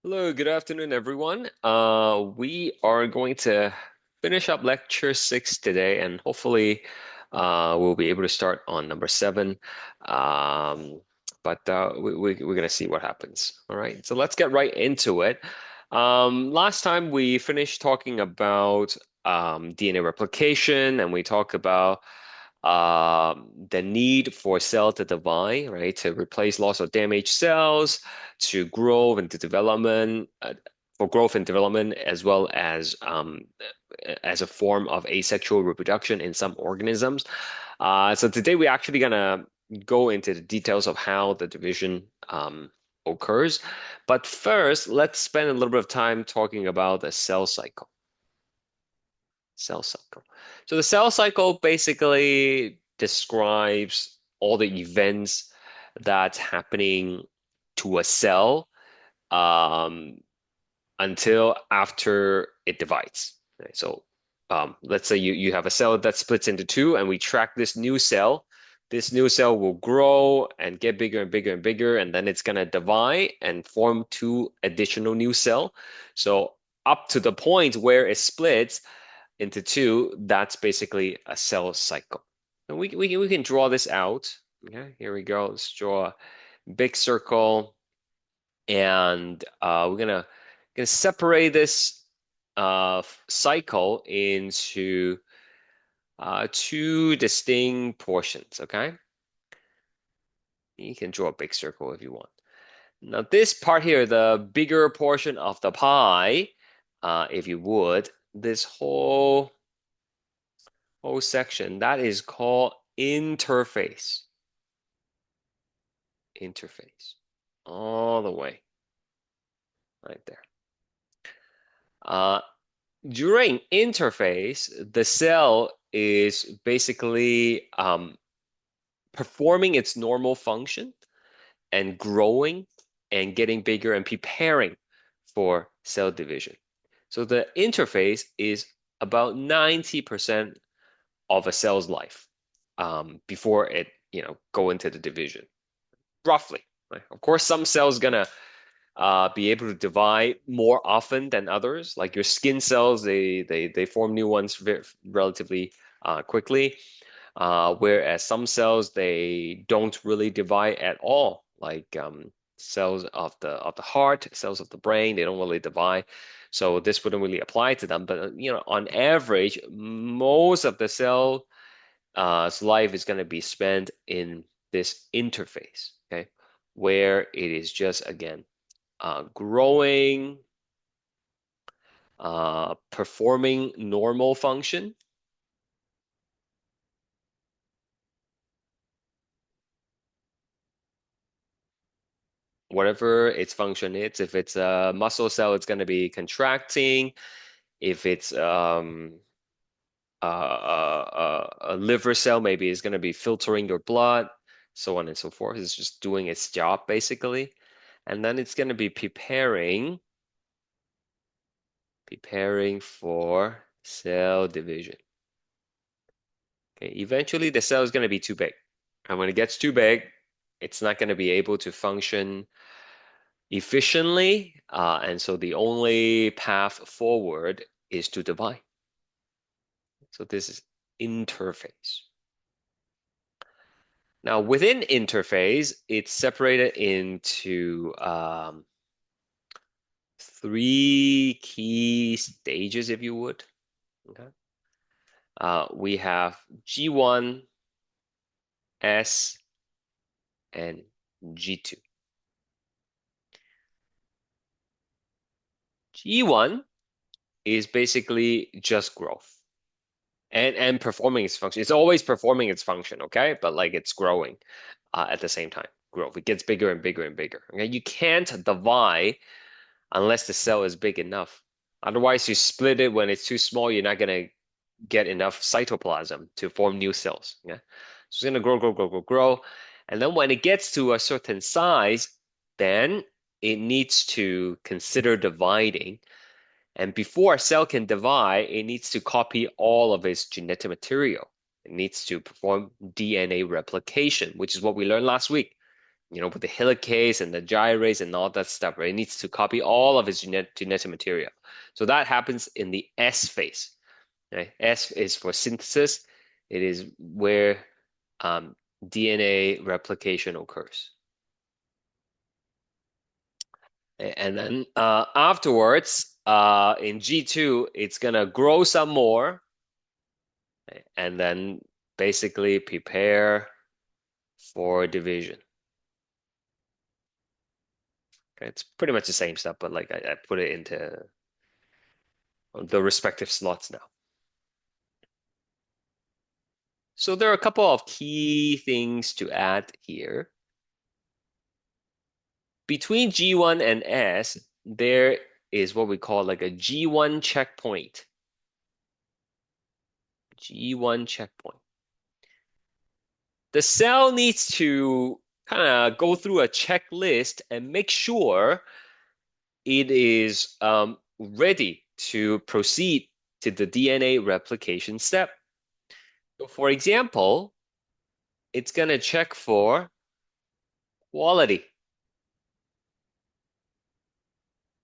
Hello, good afternoon, everyone. We are going to finish up lecture six today, and hopefully, we'll be able to start on number seven. Um, but we're going to see what happens. All right, so let's get right into it. Last time we finished talking about DNA replication, and we talked about the need for cell to divide, right, to replace loss or damaged cells, to grow and to development, for growth and development, as a form of asexual reproduction in some organisms. So today we're actually gonna go into the details of how the division occurs. But first, let's spend a little bit of time talking about the cell cycle. Cell cycle. So the cell cycle basically describes all the events that's happening to a cell um, until after it divides. Right? So let's say you have a cell that splits into two, and we track this new cell. This new cell will grow and get bigger and bigger and bigger, and then it's going to divide and form two additional new cell. So up to the point where it splits into two, that's basically a cell cycle. And we can draw this out. Okay, here we go. Let's draw a big circle, and we're gonna separate this cycle into two distinct portions. Okay, you can draw a big circle if you want. Now this part here, the bigger portion of the pie, if you would, this whole section, that is called interface. Interface. All the way right there. Uh, During interface, the cell is basically performing its normal function and growing and getting bigger and preparing for cell division. So the interface is about 90% of a cell's life before it, go into the division, roughly. Right? Of course, some cells gonna be able to divide more often than others. Like your skin cells, they form new ones relatively quickly, whereas some cells they don't really divide at all. Like cells of the heart, cells of the brain, they don't really divide. So this wouldn't really apply to them. But on average, most of the cell life is going to be spent in this interface, okay, where it is just again growing, performing normal function, whatever its function is. If it's a muscle cell, it's going to be contracting. If it's a liver cell, maybe it's going to be filtering your blood, so on and so forth. It's just doing its job basically. And then it's going to be preparing for cell division. Okay, eventually the cell is going to be too big. And when it gets too big, it's not going to be able to function efficiently. And so the only path forward is to divide. So this is interface. Now within interface, it's separated into three key stages, if you would. Okay. We have G1, S, and G2. G1 is basically just growth and performing its function. It's always performing its function, okay? But like it's growing at the same time. Growth. It gets bigger and bigger and bigger. Okay, you can't divide unless the cell is big enough. Otherwise, you split it when it's too small, you're not gonna get enough cytoplasm to form new cells. Yeah, so it's gonna grow, grow, grow, grow, grow, and then when it gets to a certain size, then it needs to consider dividing. And before a cell can divide, it needs to copy all of its genetic material. It needs to perform DNA replication, which is what we learned last week. with the helicase and the gyrase and all that stuff, right? It needs to copy all of its genetic material. So that happens in the S phase, right? S is for synthesis. It is where um, DNA replication occurs. And then afterwards, in G2, it's gonna grow some more, and then basically prepare for division. Okay, it's pretty much the same stuff, but like I put it into the respective slots now. So there are a couple of key things to add here. Between G1 and S, there is what we call like a G1 checkpoint. G1 checkpoint. The cell needs to kind of go through a checklist and make sure it is ready to proceed to the DNA replication step. So for example, it's going to check for quality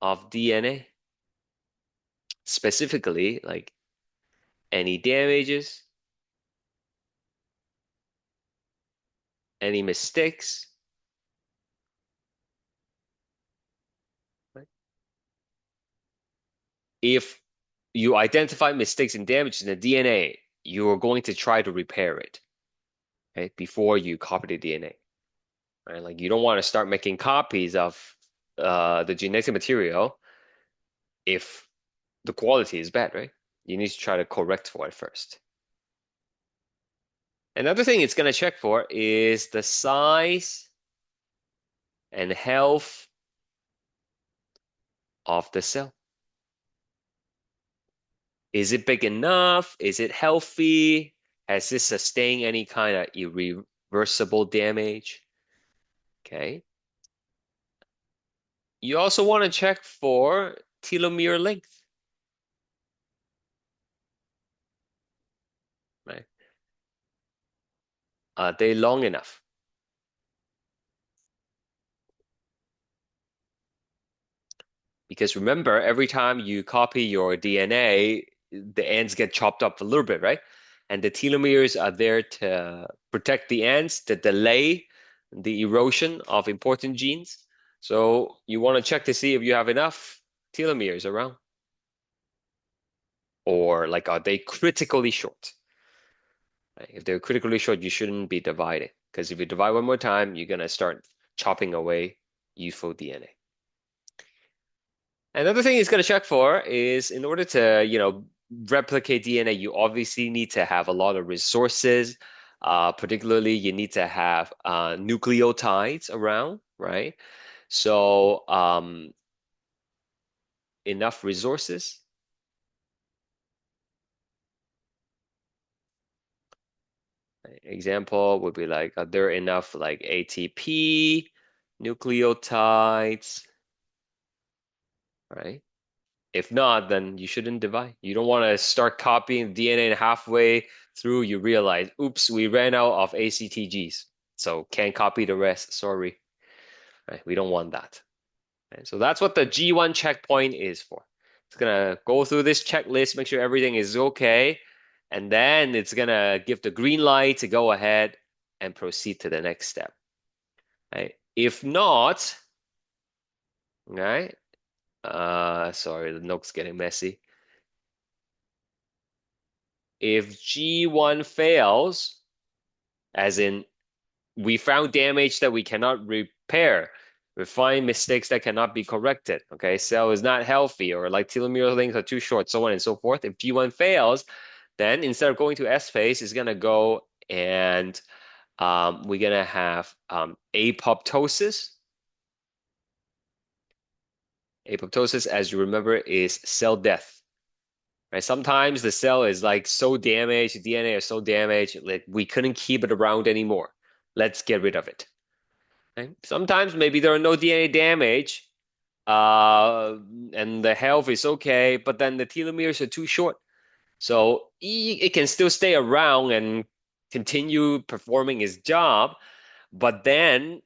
of DNA, specifically like any damages, any mistakes. Right? If you identify mistakes and damages in the DNA, you're going to try to repair it, right, before you copy the DNA. Right? Like you don't want to start making copies of the genetic material if the quality is bad, right? You need to try to correct for it first. Another thing it's going to check for is the size and health of the cell. Is it big enough? Is it healthy? Has this sustained any kind of irreversible damage? Okay. You also want to check for telomere length, right? Are they long enough? Because remember, every time you copy your DNA, the ends get chopped up a little bit, right? And the telomeres are there to protect the ends, to delay the erosion of important genes. So you want to check to see if you have enough telomeres around, or like are they critically short? Right? If they're critically short, you shouldn't be dividing, because if you divide one more time, you're gonna start chopping away useful DNA. Another thing it's going to check for is in order to, replicate DNA, you obviously need to have a lot of resources. Particularly, you need to have nucleotides around, right? So, enough resources. Example would be like, are there enough like ATP, nucleotides, right? If not, then you shouldn't divide. You don't want to start copying DNA and halfway through you realize, oops, we ran out of ACTGs. So can't copy the rest. Sorry. Right? We don't want that. Right? So that's what the G1 checkpoint is for. It's gonna go through this checklist, make sure everything is okay, and then it's gonna give the green light to go ahead and proceed to the next step. Right? If not, right? Sorry, the note's getting messy. If G1 fails, as in we found damage that we cannot repair, we find mistakes that cannot be corrected, okay, cell is not healthy, or like telomere lengths are too short, so on and so forth. If G1 fails, then instead of going to S phase, it's gonna go and we're gonna have apoptosis. Apoptosis, as you remember, is cell death. Right? Sometimes the cell is like so damaged, DNA is so damaged, like we couldn't keep it around anymore. Let's get rid of it. Right? Sometimes maybe there are no DNA damage, uh, and the health is okay, but then the telomeres are too short. So it can still stay around and continue performing its job, But then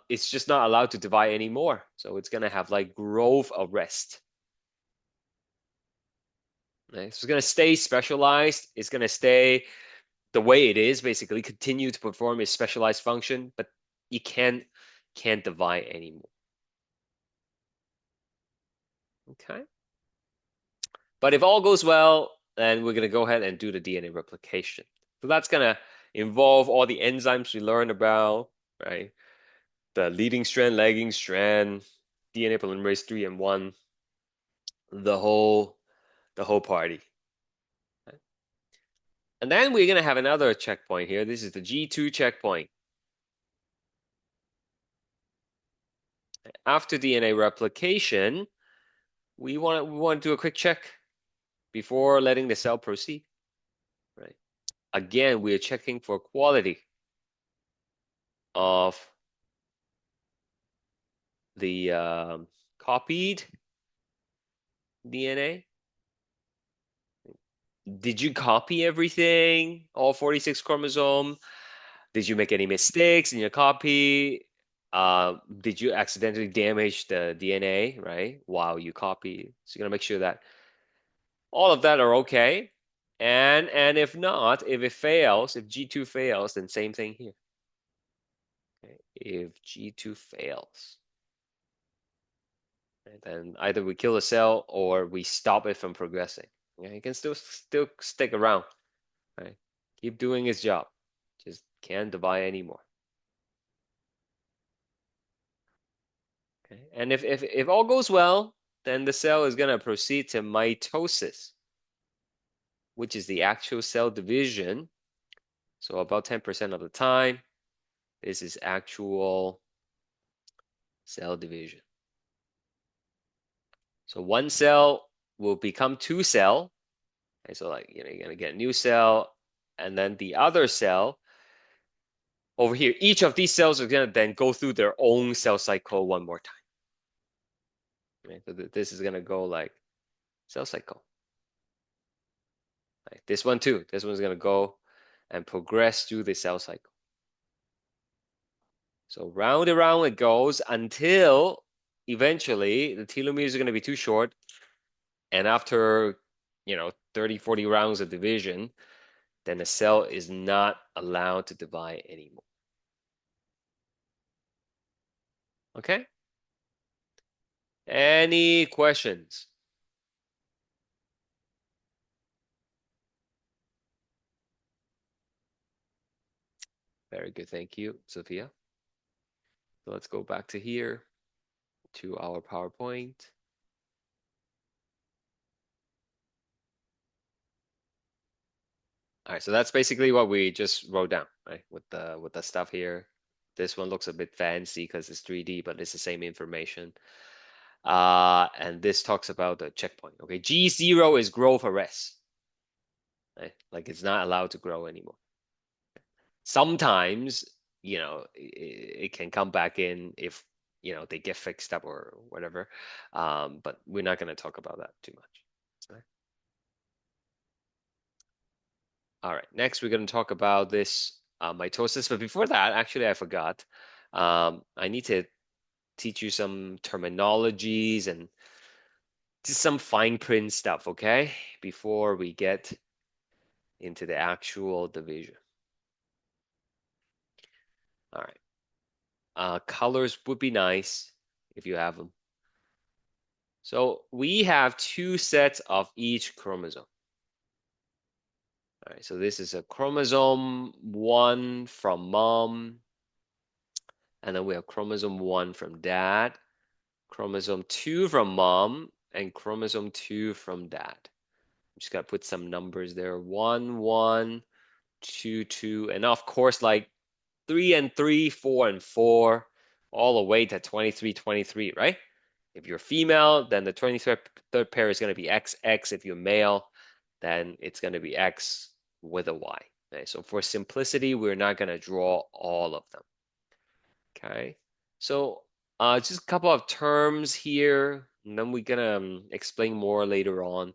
it's just not allowed to divide anymore. So it's gonna have like growth arrest. Right? So it's gonna stay specialized. It's gonna stay the way it is, basically continue to perform its specialized function, but you can't divide anymore. Okay. But if all goes well, then we're gonna go ahead and do the DNA replication. So that's gonna involve all the enzymes we learned about, right? The leading strand, lagging strand, DNA polymerase 3 and 1, the whole the whole party. And then we're gonna have another checkpoint here. This is the G2 checkpoint. After DNA replication, we want to do a quick check before letting the cell proceed, right? Again, we are checking for quality of the copied DNA. Did you copy everything, all 46 chromosome? Did you make any mistakes in your copy? Did you accidentally damage the DNA, right? While you copy. So you're gonna make sure that all of that are okay. And if not, if it fails, if G2 fails, then same thing here. Okay? If G2 fails, right, then either we kill the cell or we stop it from progressing. Okay? It can still stick around, right? Keep doing its job. Just can't divide anymore. Okay? And if all goes well, then the cell is gonna proceed to mitosis, which is the actual cell division. So about 10% of the time, this is actual cell division. So one cell will become two cell. And so like, you're gonna get a new cell, and then the other cell over here, each of these cells are gonna then go through their own cell cycle one more time. Right? So this is gonna go like cell cycle. Right? This one too. This one's gonna go and progress through the cell cycle. So round and round it goes until eventually the telomeres are gonna be too short. And after, 30, 40 rounds of division, then the cell is not allowed to divide anymore. Okay? Any questions? Very good. Thank you, Sophia. So let's go back to here to our PowerPoint. All right, so that's basically what we just wrote down, right? With the stuff here. This one looks a bit fancy because it's 3D, but it's the same information. And this talks about the checkpoint. Okay, G0 is growth arrest. Right? Like it's not allowed to grow anymore. Sometimes, it can come back in if, they get fixed up or whatever. But we're not going to talk about that too much. Right? All right, next we're going to talk about this mitosis. But before that, actually, I forgot. I need to teach you some terminologies and just some fine print stuff, okay? Before we get into the actual division. All right. Colors would be nice if you have them. So we have two sets of each chromosome. All right, so this is a chromosome 1 from mom, and then we have chromosome 1 from dad, chromosome 2 from mom, and chromosome 2 from dad. I'm just gotta put some numbers there. 1, 1, 2, 2, and of course, like 3 and 3, 4 and 4, all the way to 23, 23, right? If you're female, then the 23rd pair is going to be XX. If you're male, then it's going to be X with a Y. Okay, so for simplicity, we're not going to draw all of them. Okay, so just a couple of terms here, and then we're going to explain more later on.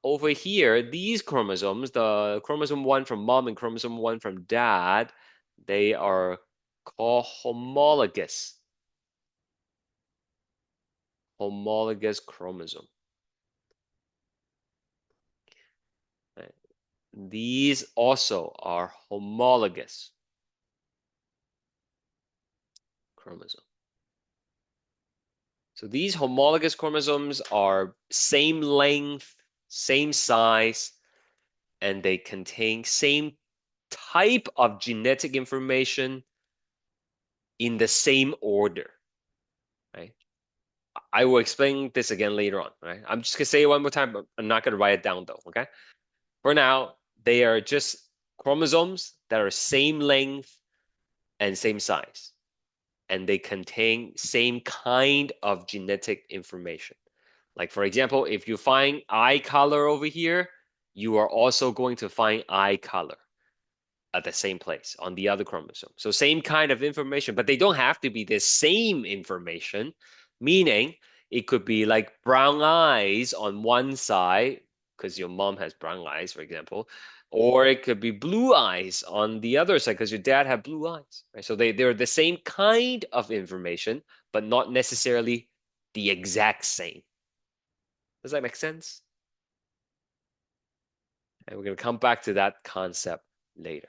Over here, these chromosomes, the chromosome 1 from mom and chromosome 1 from dad, They are called homologous. Homologous chromosome. Right? These also are homologous chromosome. So these homologous chromosomes are same length, same size, and they contain same type of genetic information in the same order, right? I will explain this again later on, right? I'm just gonna say it one more time, but I'm not gonna write it down though, okay? For now, they are just chromosomes that are same length and same size, and they contain same kind of genetic information. Like for example, if you find eye color over here, you are also going to find eye color at the same place on the other chromosome. So same kind of information, but they don't have to be the same information, meaning it could be like brown eyes on one side, because your mom has brown eyes, for example, or it could be blue eyes on the other side because your dad had blue eyes, right? So they're the same kind of information, but not necessarily the exact same. Does that make sense? And we're going to come back to that concept later.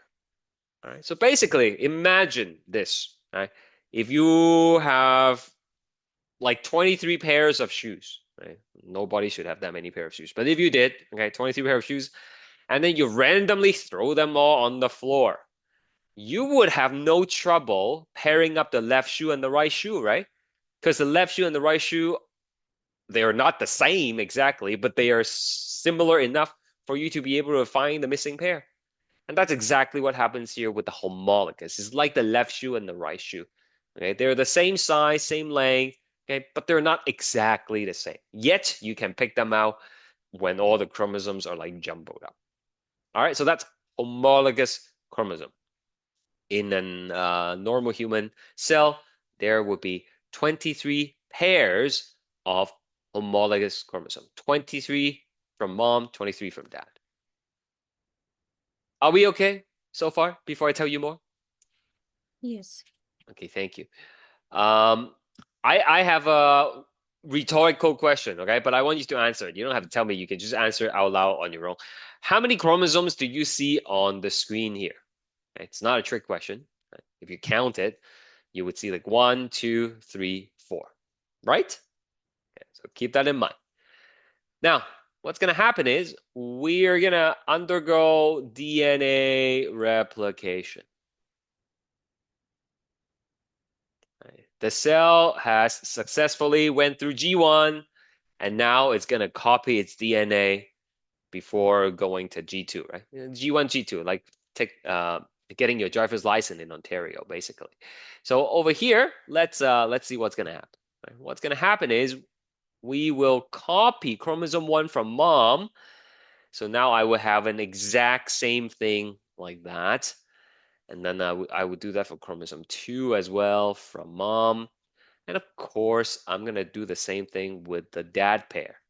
All right. So basically, imagine this, right? If you have like 23 pairs of shoes, right? Nobody should have that many pair of shoes. But if you did, okay, 23 pair of shoes, and then you randomly throw them all on the floor, you would have no trouble pairing up the left shoe and the right shoe, right? Because the left shoe and the right shoe, they are not the same exactly, but they are similar enough for you to be able to find the missing pair. And that's exactly what happens here with the homologous. It's like the left shoe and the right shoe. Okay, they're the same size, same length, okay, but they're not exactly the same. Yet you can pick them out when all the chromosomes are like jumbled up. All right, so that's homologous chromosome. In a normal human cell, there would be 23 pairs of homologous chromosome. 23 from mom, 23 from dad. Are we okay so far before I tell you more? Yes. Okay, thank you. Um, I have a rhetorical question, okay? But I want you to answer it. You don't have to tell me. You can just answer it out loud on your own. How many chromosomes do you see on the screen here? Okay, it's not a trick question. Right? If you count it, you would see like one, two, three, four, right? Okay, so keep that in mind. Now, what's gonna happen is we're gonna undergo DNA replication. Right? The cell has successfully went through G1 and now it's going to copy its DNA before going to G2, right? G1, G2, like take getting your driver's license in Ontario, basically. So over here, let's see what's going to happen. Right? What's going to happen is we will copy chromosome 1 from mom. So now I will have an exact same thing like that. And then I would do that for chromosome 2 as well from mom. And of course, I'm going to do the same thing with the dad pair,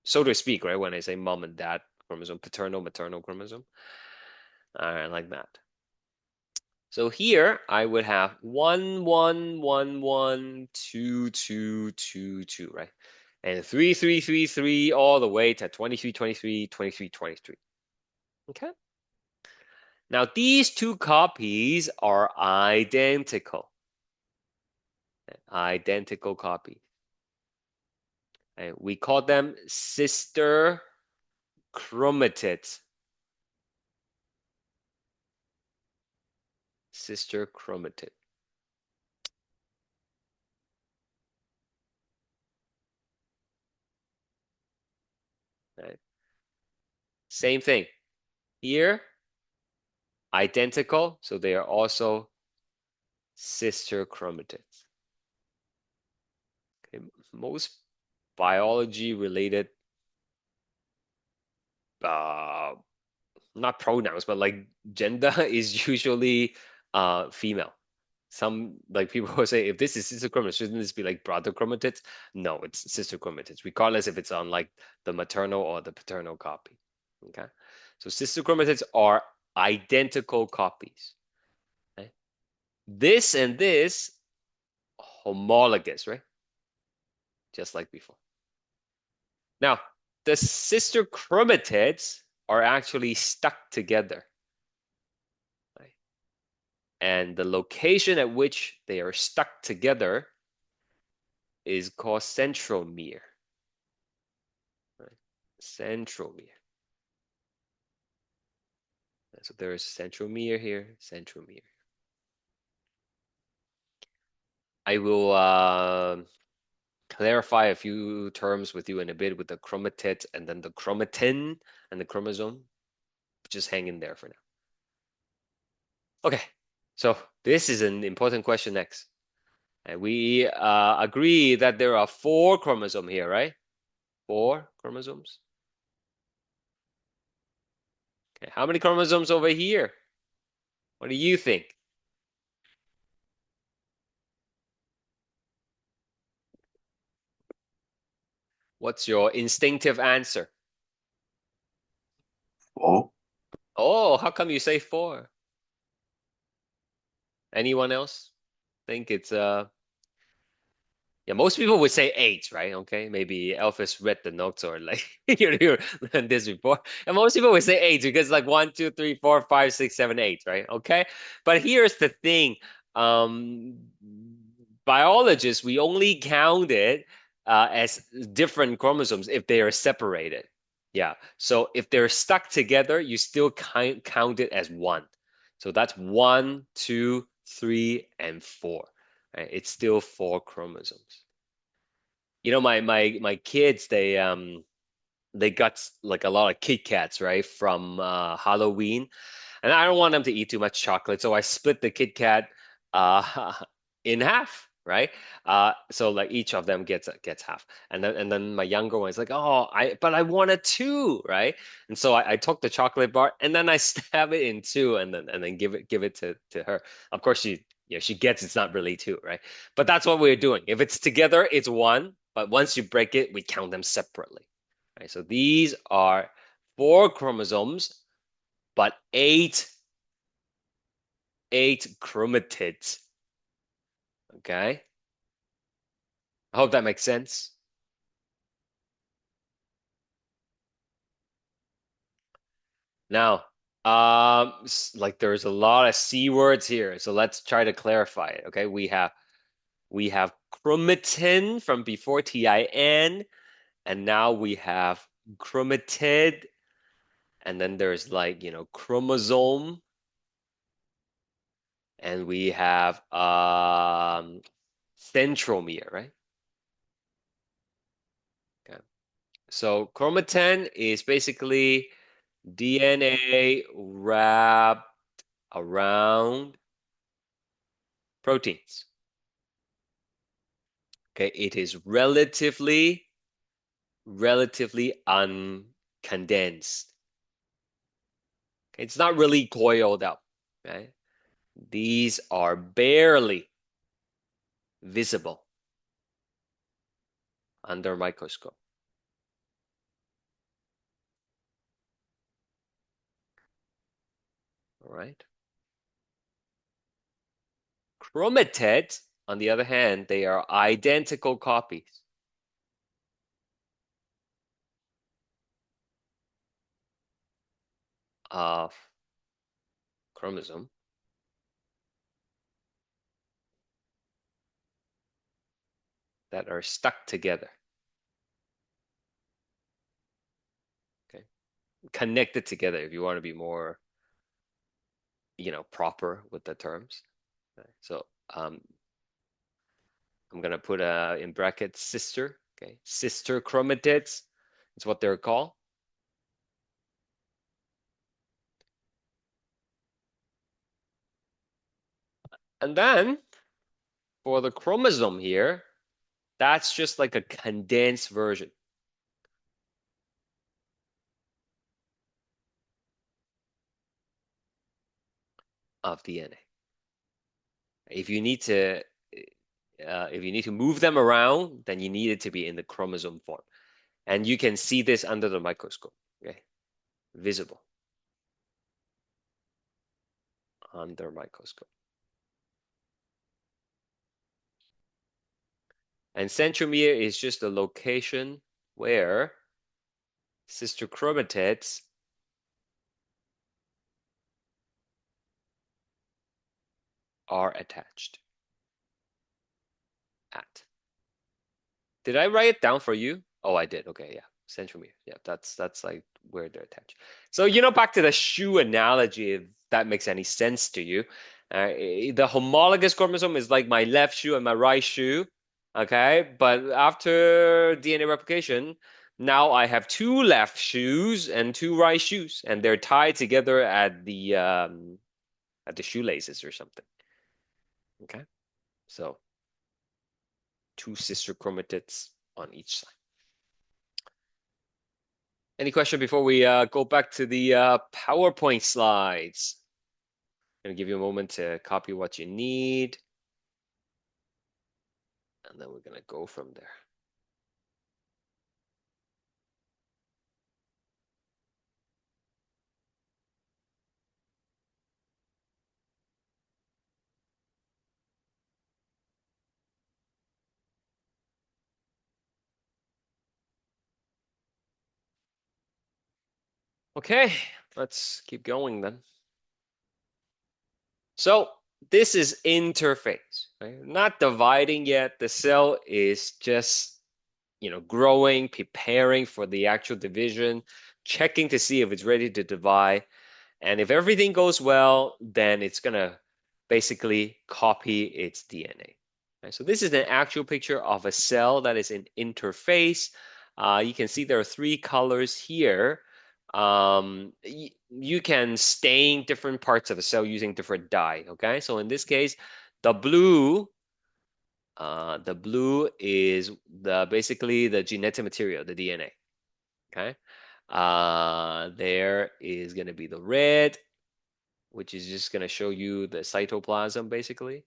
so to speak, right? When I say mom and dad chromosome, paternal, maternal chromosome. All right, like that. So here I would have 1, 1, 1, 1, 2, 2, 2, 2, right? And 3, 3, 3, 3, all the way to 23, 23, 23, 23. Okay. Now these two copies are identical. Identical copies. And we call them sister chromatids. Sister chromatid. Right? Same thing. Here, identical, so they are also sister chromatids. Okay. Most biology related, uh, not pronouns, but like gender is usually female. Some like people will say, if this is sister chromatids, shouldn't this be like brother chromatids? No, it's sister chromatids, regardless if it's on like the maternal or the paternal copy. Okay, so sister chromatids are identical copies. This and this homologous, right? Just like before. Now, the sister chromatids are actually stuck together, right? And the location at which they are stuck together is called centromere, right? Centromere. So there's centromere here, centromere. I will clarify a few terms with you in a bit with the chromatid and then the chromatin and the chromosome. Just hang in there for now. Okay, so this is an important question next. And we agree that there are four chromosomes here, right? Four chromosomes. Okay, how many chromosomes over here? What do you think? What's your instinctive answer? Four. Oh, how come you say four? Anyone else think it's yeah, most people would say eight, right? Okay, maybe Elvis read the notes or like you learned this before. And most people would say eight because like one, two, three, four, five, six, seven, eight, right? Okay. But here's the thing. Um, Biologists, we only count it as different chromosomes if they are separated. Yeah. So if they're stuck together, you still count it as one. So that's one, two, three, and four. Right? It's still four chromosomes. You know, my kids, they got like a lot of Kit Kats, right, from Halloween, and I don't want them to eat too much chocolate, so I split the Kit Kat uh, in half, right? So like each of them gets half, and then my younger one is like, oh, I wanted two, right? And so I took the chocolate bar and then I stab it in two, and then give it to her. Of course, she gets it's not really two, right? But that's what we're doing. If it's together, it's one, but once you break it, we count them separately, right? So these are four chromosomes, but eight chromatids. Okay. I hope that makes sense. Now, like there's a lot of C words here, so let's try to clarify it. Okay, we have chromatin from before TIN, and now we have chromatid, and then there's like chromosome, and we have centromere, right? Okay. So chromatin is basically DNA wrapped around proteins. Okay, it is relatively uncondensed. Okay, it's not really coiled up. Okay, these are barely visible under microscope. All right. Chromatids, on the other hand, they are identical copies of chromosome that are stuck together. Okay, connected together if you want to be more, proper with the terms. Okay. So I'm gonna put in brackets sister. Okay, sister chromatids. It's what they're called. And then for the chromosome here, that's just like a condensed version of DNA. If you need to, if you need to move them around, then you need it to be in the chromosome form, and you can see this under the microscope. Okay, visible under microscope. And centromere is just the location where sister chromatids are attached at. Did I write it down for you? Oh, I did. Okay, yeah. Centromere. Yeah, that's like where they're attached. So, back to the shoe analogy, if that makes any sense to you. The homologous chromosome is like my left shoe and my right shoe. Okay, but after DNA replication, now I have two left shoes and two right shoes, and they're tied together at the shoelaces or something. Okay, so two sister chromatids on each side. Any question before we go back to the PowerPoint slides? I'm gonna give you a moment to copy what you need, and then we're gonna go from there. Okay, let's keep going then. So this is interphase, right? Not dividing yet. The cell is just, growing, preparing for the actual division, checking to see if it's ready to divide. And if everything goes well, then it's gonna basically copy its DNA. Right? So this is an actual picture of a cell that is in interphase. You can see there are three colors here. You can stain different parts of a cell using different dye. Okay, so in this case, the blue, the blue is basically the genetic material, the DNA. Okay, there is going to be the red, which is just going to show you the cytoplasm basically.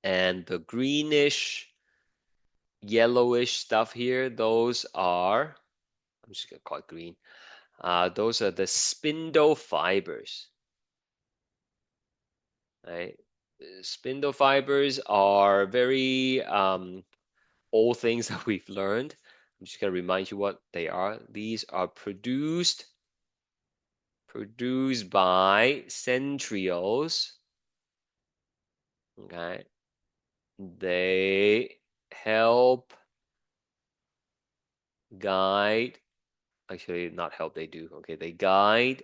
And the greenish, yellowish stuff here, those are, I'm just going to call it green. Those are the spindle fibers, right? Spindle fibers are very old things that we've learned. I'm just going to remind you what they are. These are produced by centrioles. Okay, they help guide, actually not help, they do. Okay, they guide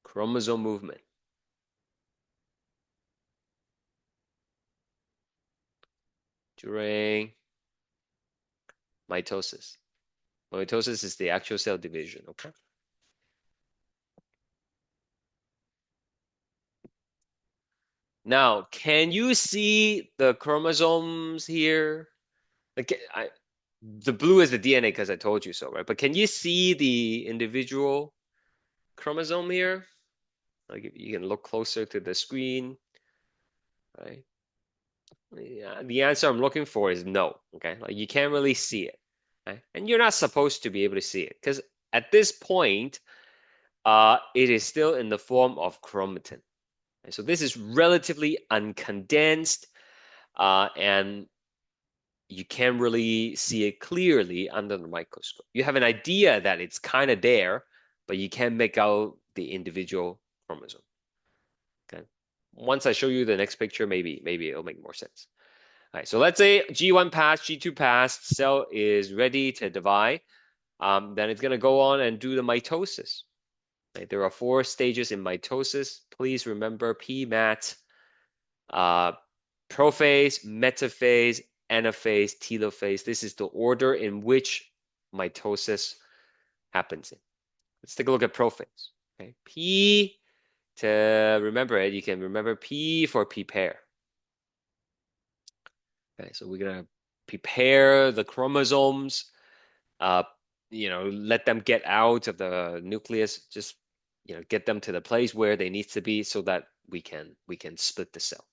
chromosome movement during mitosis. Mitosis is the actual cell division. Okay. Now, can you see the chromosomes here? Like, the blue is the DNA because I told you so, right? But can you see the individual chromosome here? Like, you can look closer to the screen, right? Yeah, the answer I'm looking for is no. Okay, like you can't really see it, right? And you're not supposed to be able to see it because at this point, it is still in the form of chromatin. And so this is relatively uncondensed, and you can't really see it clearly under the microscope. You have an idea that it's kind of there, but you can't make out the individual chromosome. Okay. Once I show you the next picture, maybe it'll make more sense. All right, so let's say G1 passed, G2 passed, cell is ready to divide. Then it's going to go on and do the mitosis. Right? There are 4 stages in mitosis. Please remember PMAT, uh, prophase, metaphase, anaphase, telophase. This is the order in which mitosis happens in. Let's take a look at prophase. Okay, P, to remember it, you can remember P for prepare. Okay, so we're gonna prepare the chromosomes, uh, let them get out of the nucleus, just get them to the place where they need to be so that we can split the cell.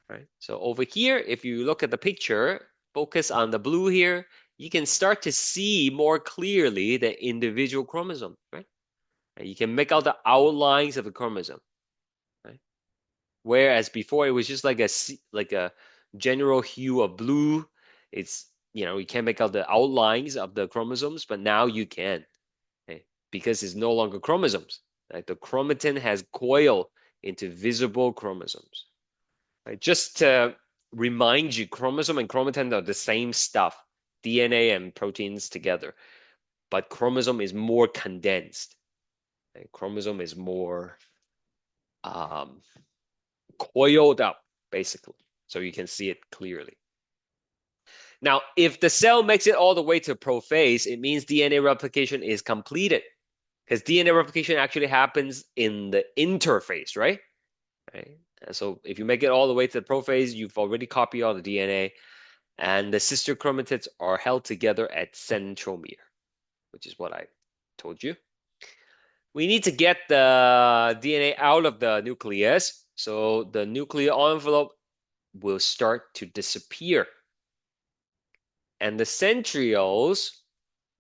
Right? So over here, if you look at the picture, focus on the blue here, you can start to see more clearly the individual chromosome, right? And you can make out the outlines of the chromosome, right? Whereas before it was just like a general hue of blue. It's, you can't make out the outlines of the chromosomes, but now you can, okay? Because it's no longer chromosomes. Right? The chromatin has coiled into visible chromosomes. Right? Just to remind you, chromosome and chromatin are the same stuff, DNA and proteins together, but chromosome is more condensed. Right? Chromosome is more um, coiled up, basically, so you can see it clearly. Now, if the cell makes it all the way to prophase, it means DNA replication is completed because DNA replication actually happens in the interphase, right? Right. And so if you make it all the way to the prophase, you've already copied all the DNA, and the sister chromatids are held together at centromere, which is what I told you. We need to get the DNA out of the nucleus, so the nuclear envelope will start to disappear. And the centrioles,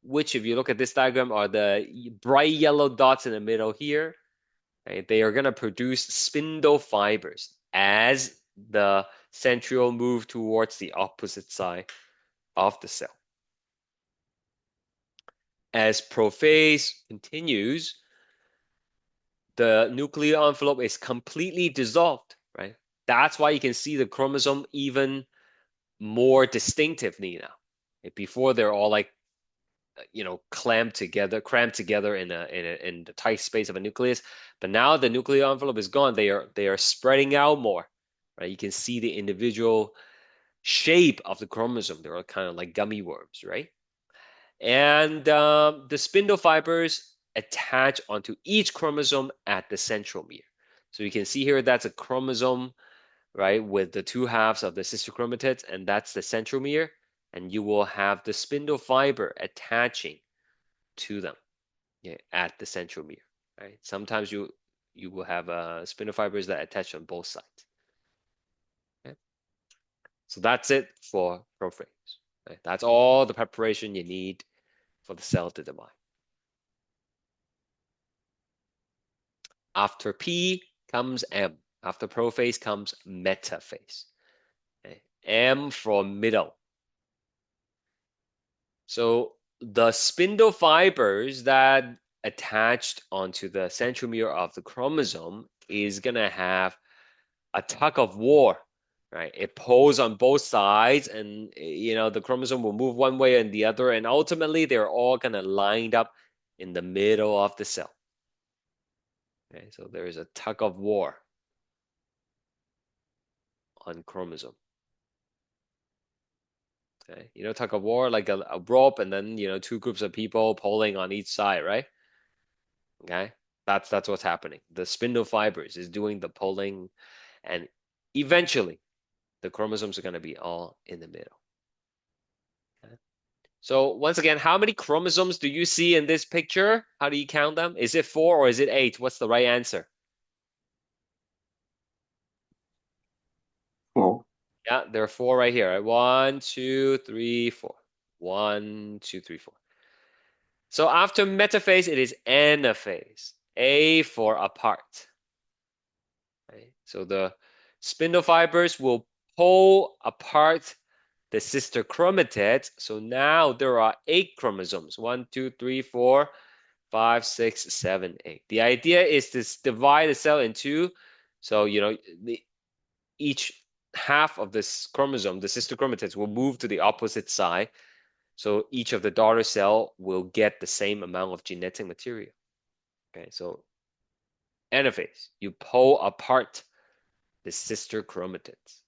which if you look at this diagram are the bright yellow dots in the middle here, right? They are going to produce spindle fibers as the centriole move towards the opposite side of the cell. As prophase continues, the nuclear envelope is completely dissolved, right? That's why you can see the chromosome even more distinctively now. Before they're all like crammed together in the tight space of a nucleus. But now the nuclear envelope is gone. They are spreading out more, right? You can see the individual shape of the chromosome. They're kind of like gummy worms, right? And the spindle fibers attach onto each chromosome at the centromere. So you can see here that's a chromosome, right, with the two halves of the sister chromatids, and that's the centromere. And you will have the spindle fiber attaching to them, yeah, at the centromere. Right? Sometimes you will have spindle fibers that attach on both sides. Okay? So that's it for prophase. Right? That's all the preparation you need for the cell to divide. After P comes M. After prophase comes metaphase. Okay? M for middle. So the spindle fibers that attached onto the centromere of the chromosome is gonna have a tug of war, right? It pulls on both sides, and the chromosome will move one way and the other, and ultimately they're all gonna lined up in the middle of the cell. Okay, so there is a tug of war on chromosome. Okay, tug of war like a rope, and then two groups of people pulling on each side, right? Okay, that's what's happening. The spindle fibers is doing the pulling, and eventually the chromosomes are going to be all in the middle. Okay? So once again, how many chromosomes do you see in this picture? How do you count them? Is it 4 or is it 8? What's the right answer? 4. Yeah, there are 4 right here. Right? 1, 2, 3, 4. 1, 2, 3, 4. So after metaphase, it is anaphase. A for apart. Right? So the spindle fibers will pull apart the sister chromatids. So now there are 8 chromosomes. 1, 2, 3, 4, 5, 6, 7, 8. The idea is to divide the cell in two. So, each half of this chromosome, the sister chromatids, will move to the opposite side. So each of the daughter cell will get the same amount of genetic material. Okay, so anaphase, you pull apart the sister chromatids.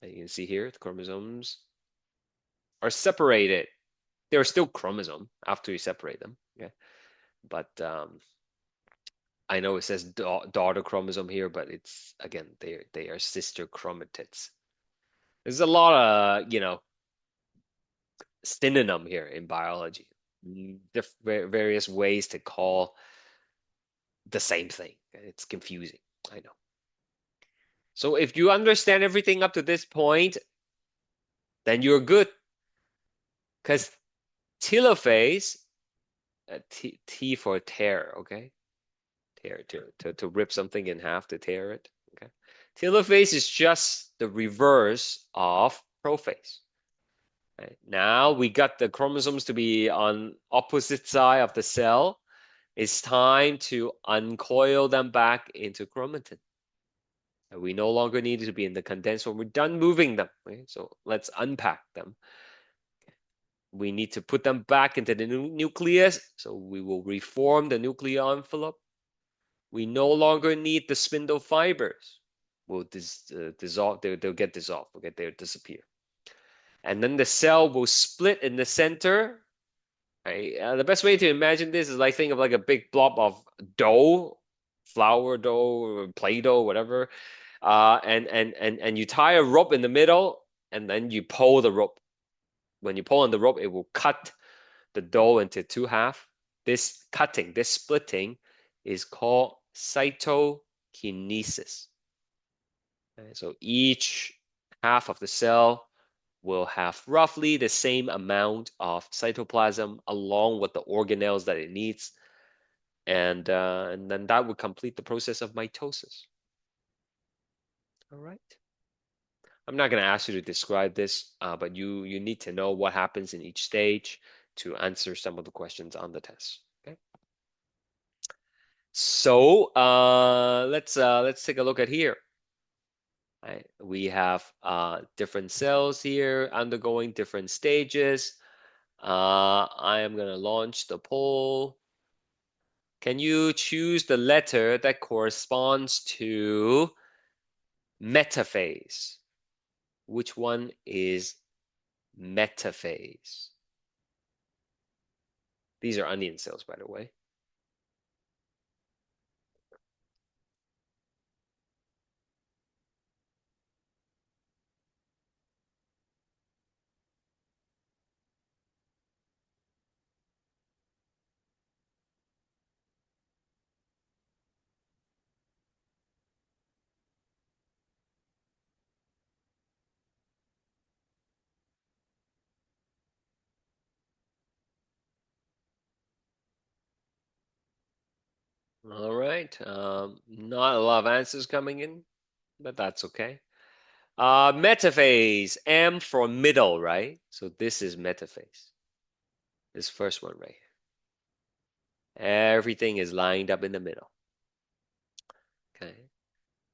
And you can see here the chromosomes are separated. They're still chromosome after you separate them. Okay, but I know it says daughter chromosome here, but it's again they are sister chromatids. There's a lot of synonym here in biology, various ways to call the same thing. It's confusing, I know. So if you understand everything up to this point, then you're good. Because telophase, T for tear, okay? Tear to rip something in half to tear it. Okay. Telophase is just the reverse of prophase. Right? Now we got the chromosomes to be on opposite side of the cell. It's time to uncoil them back into chromatin. And we no longer need to be in the condensed form. We're done moving them. Okay? So let's unpack them. We need to put them back into the nucleus. So we will reform the nuclear envelope. We no longer need the spindle fibers. Will dissolve. They'll get dissolved. Okay, they'll disappear. And then the cell will split in the center. Right? The best way to imagine this is like think of like a big blob of dough, flour dough, play dough, whatever. And you tie a rope in the middle, and then you pull the rope. When you pull on the rope, it will cut the dough into two half. This cutting, this splitting, is called cytokinesis. Okay, so each half of the cell will have roughly the same amount of cytoplasm along with the organelles that it needs, and then that would complete the process of mitosis. All right. I'm not going to ask you to describe this, but you need to know what happens in each stage to answer some of the questions on the test. Okay. So let's take a look at here. Right? We have different cells here undergoing different stages. I am gonna launch the poll. Can you choose the letter that corresponds to metaphase? Which one is metaphase? These are onion cells, by the way. All right. Not a lot of answers coming in, but that's okay. Metaphase, M for middle, right? So this is metaphase. This first one right here. Everything is lined up in the middle. Okay.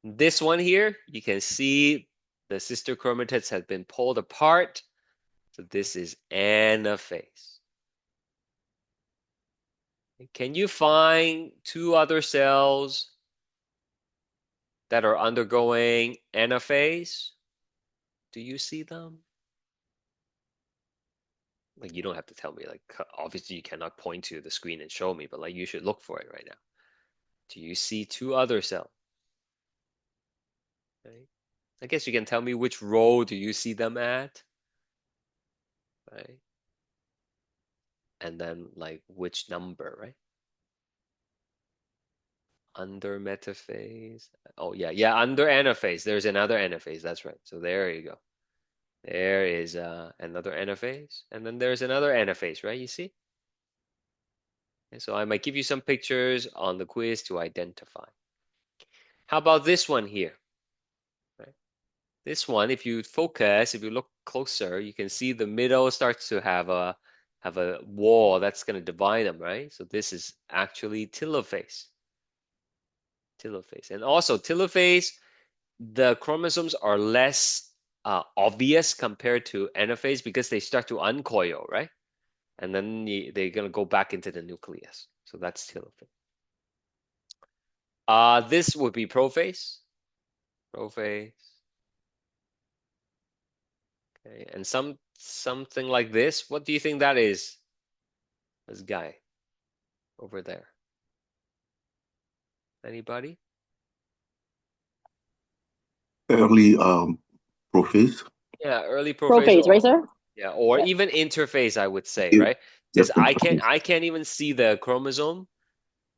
This one here, you can see the sister chromatids have been pulled apart. So this is anaphase. Can you find two other cells that are undergoing anaphase? Do you see them? Like you don't have to tell me. Like obviously you cannot point to the screen and show me, but like you should look for it right now. Do you see two other cells? Right? I guess you can tell me which row do you see them at, right? And then like which number, right? Under metaphase. Oh yeah, yeah, under anaphase. There's another anaphase. That's right. So there you go. There is another anaphase, and then there's another anaphase, right? You see? And so I might give you some pictures on the quiz to identify. How about this one here? Right? This one, if you focus, if you look closer, you can see the middle starts to have a wall that's going to divide them, right? So this is actually telophase. Telophase. And also telophase, the chromosomes are less obvious compared to anaphase because they start to uncoil, right? And then they're going to go back into the nucleus. So that's telophase. This would be prophase. Prophase. Okay. And something like this. What do you think that is? This guy over there. Anybody? Early prophase. Yeah, early prophase Prophase, right, or sir? yeah, or Yeah. even interphase, I would say, It, right? yep, Because interface. I can't even see the chromosome,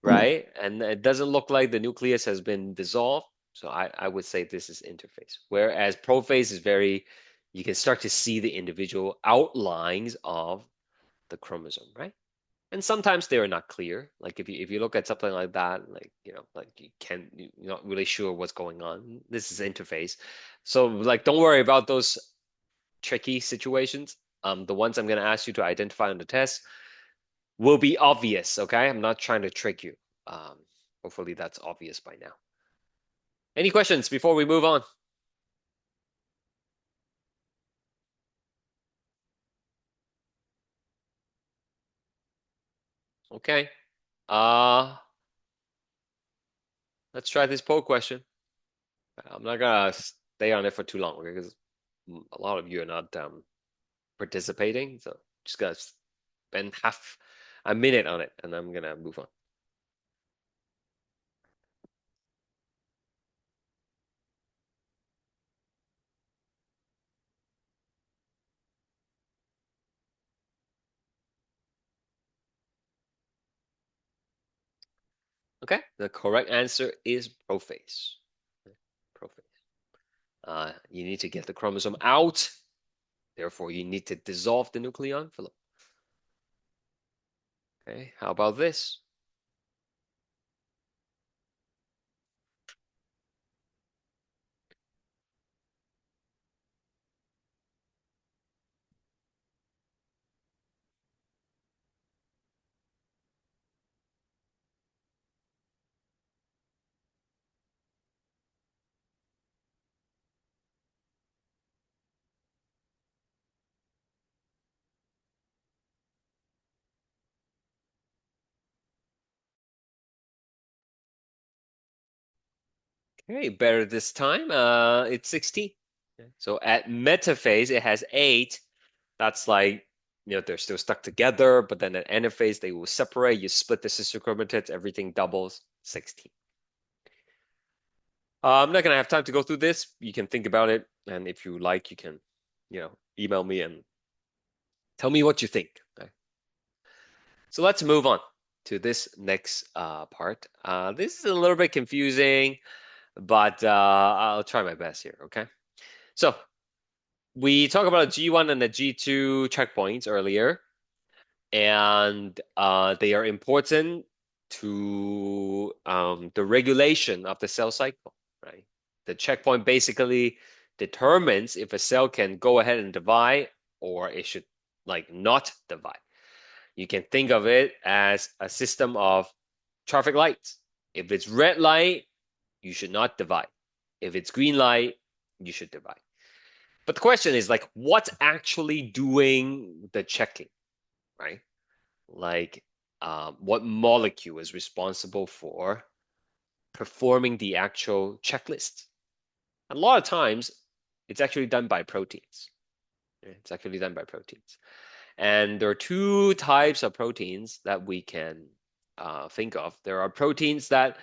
Mm. right? And it doesn't look like the nucleus has been dissolved. So I would say this is interphase. Whereas prophase is very, you can start to see the individual outlines of the chromosome, right? And sometimes they are not clear. Like if you look at something like that, like like you're not really sure what's going on. This is interface. So like don't worry about those tricky situations. The ones I'm gonna ask you to identify on the test will be obvious, okay? I'm not trying to trick you. Um, Hopefully that's obvious by now. Any questions before we move on? Okay. Uh, let's try this poll question. I'm not gonna stay on it for too long because a lot of you are not participating, so just gonna spend half a minute on it, and I'm gonna move on. Okay, the correct answer is prophase. Prophase. You need to get the chromosome out. Therefore, you need to dissolve the nucleon, Philip. Okay, how about this? Okay, better this time. It's 16. Okay. So at metaphase, it has 8. That's like, they're still stuck together, but then at anaphase, they will separate. You split the sister chromatids, everything doubles, 16. I'm not gonna have time to go through this. You can think about it, and if you like, you can, email me and tell me what you think. Okay. So let's move on to this next part. This is a little bit confusing, but I'll try my best here. Okay. So we talked about a G1 and a G2 checkpoints earlier, and they are important to the regulation of the cell cycle, right? The checkpoint basically determines if a cell can go ahead and divide or it should like not divide. You can think of it as a system of traffic lights. If it's red light, you should not divide. If it's green light, you should divide. But the question is like, what's actually doing the checking, right? Like, what molecule is responsible for performing the actual checklist? A lot of times, it's actually done by proteins. It's actually done by proteins. And there are two types of proteins that we can think of. There are proteins that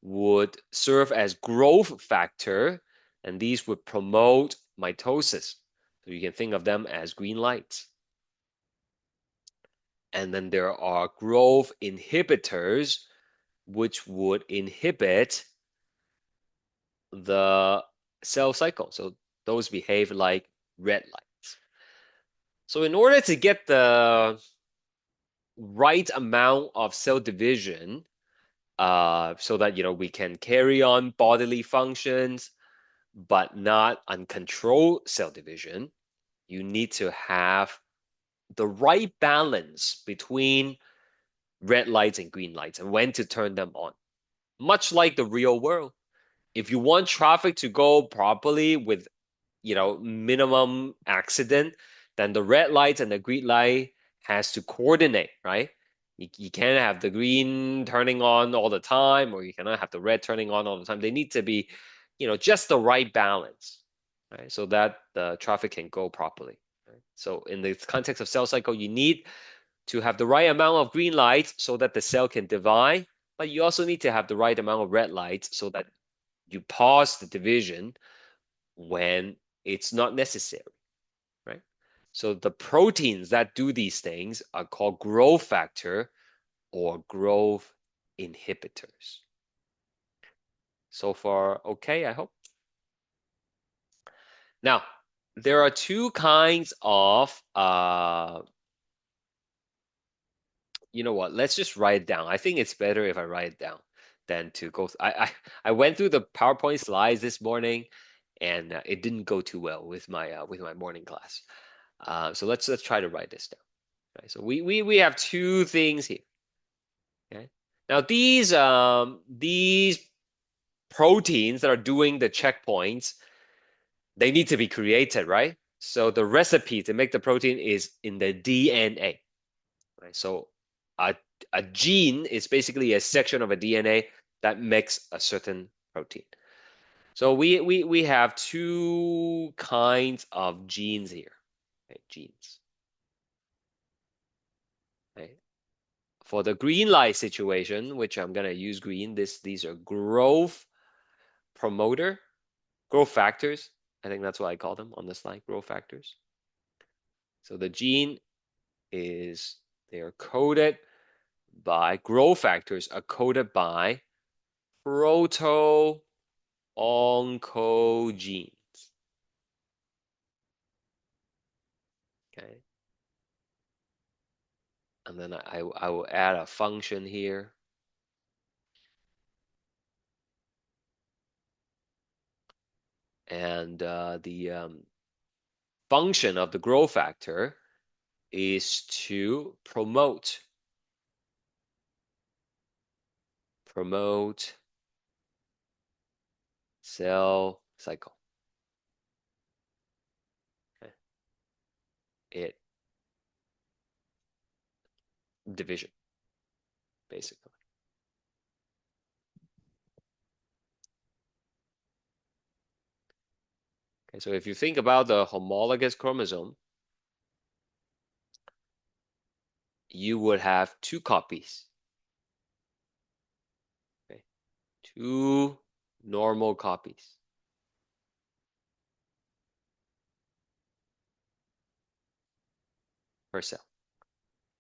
would serve as growth factor, and these would promote mitosis. So you can think of them as green lights. And then there are growth inhibitors, which would inhibit the cell cycle. So those behave like red lights. So in order to get the right amount of cell division, so that we can carry on bodily functions, but not uncontrolled cell division, you need to have the right balance between red lights and green lights and when to turn them on. Much like the real world. If you want traffic to go properly with, minimum accident, then the red lights and the green light has to coordinate, right? You can't have the green turning on all the time, or you cannot have the red turning on all the time. They need to be, just the right balance, right? So that the traffic can go properly. Right? So in the context of cell cycle, you need to have the right amount of green lights so that the cell can divide, but you also need to have the right amount of red lights so that you pause the division when it's not necessary, right? So the proteins that do these things are called growth factor or growth inhibitors. So far, okay, I hope. Now, there are two kinds of you know what? Let's just write it down. I think it's better if I write it down than to go. I went through the PowerPoint slides this morning, and it didn't go too well with my morning class. So let's try to write this down. Right, so we have two things here. Okay. Now these proteins that are doing the checkpoints, they need to be created, right? So the recipe to make the protein is in the DNA. Right? So a, a gene is basically a section of a DNA that makes a certain protein. So we have two kinds of genes here. Okay, genes. Okay. For the green light situation, which I'm gonna use green, these are growth promoter, growth factors. I think that's what I call them on the slide, growth factors. So the gene is they are coded by growth factors are coded by proto-oncogenes. Okay. And then I will add a function here. And the function of the growth factor is to promote cell cycle. Okay. It division, basically. Okay, so if you think about the homologous chromosome, you would have two copies. Okay, two normal copies per cell.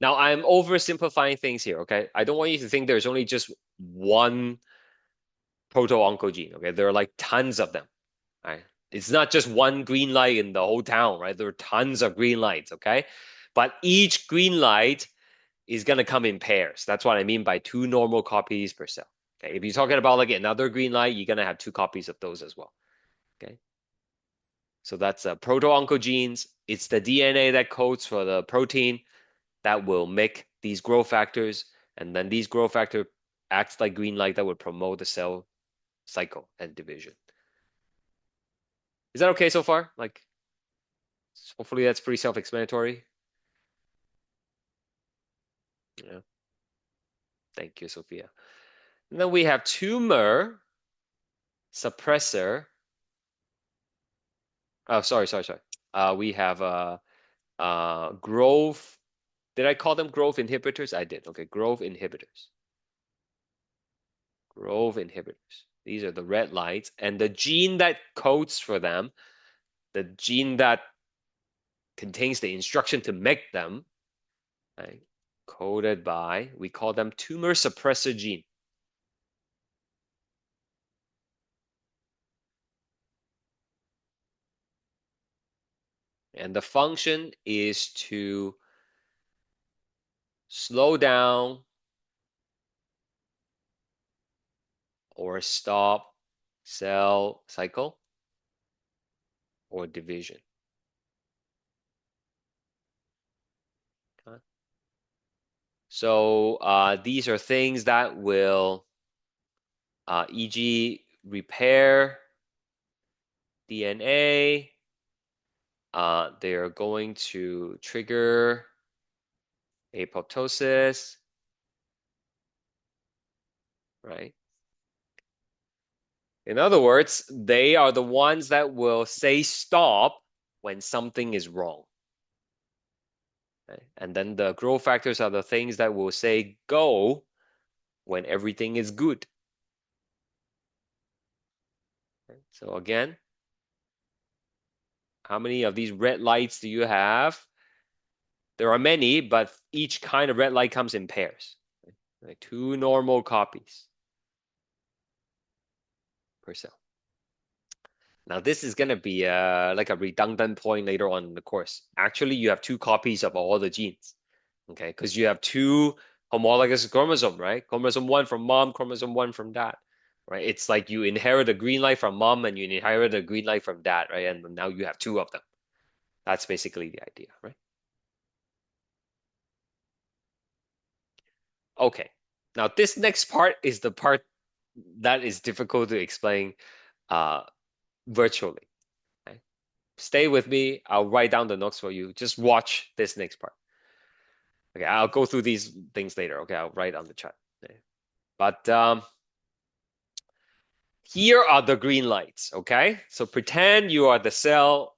Now I'm oversimplifying things here, okay? I don't want you to think there's only just one proto-oncogene, okay? There are like tons of them, right? It's not just one green light in the whole town, right? There are tons of green lights, okay? But each green light is gonna come in pairs. That's what I mean by two normal copies per cell. Okay, if you're talking about like another green light, you're gonna have two copies of those as well. Okay, so that's proto-oncogenes. It's the DNA that codes for the protein that will make these growth factors, and then these growth factor acts like green light that would promote the cell cycle and division. Is that okay so far? Like, hopefully that's pretty self-explanatory. Yeah. Thank you, Sophia. And then we have tumor suppressor. Oh, sorry. We have growth. Did I call them growth inhibitors? I did. Okay, growth inhibitors. Growth inhibitors. These are the red lights, and the gene that codes for them, the gene that contains the instruction to make them, right, coded by, we call them tumor suppressor gene. And the function is to slow down or stop cell cycle or division. Okay. So these are things that will, e.g., repair DNA. They are going to trigger apoptosis, right? In other words, they are the ones that will say stop when something is wrong. Okay? And then the growth factors are the things that will say go when everything is good. Okay? So again, how many of these red lights do you have? There are many, but each kind of red light comes in pairs. Right? Two normal copies per cell. Now this is going to be like a redundant point later on in the course. Actually, you have two copies of all the genes, okay? Because you have two homologous chromosome, right? Chromosome 1 from mom, chromosome 1 from dad, right? It's like you inherit a green light from mom and you inherit a green light from dad, right? And now you have two of them. That's basically the idea, right? Okay. Now this next part is the part that is difficult to explain uh, virtually. Okay? Stay with me. I'll write down the notes for you. Just watch this next part. Okay, I'll go through these things later. Okay, I'll write on the chat. Okay. But here are the green lights. Okay, so pretend you are the cell,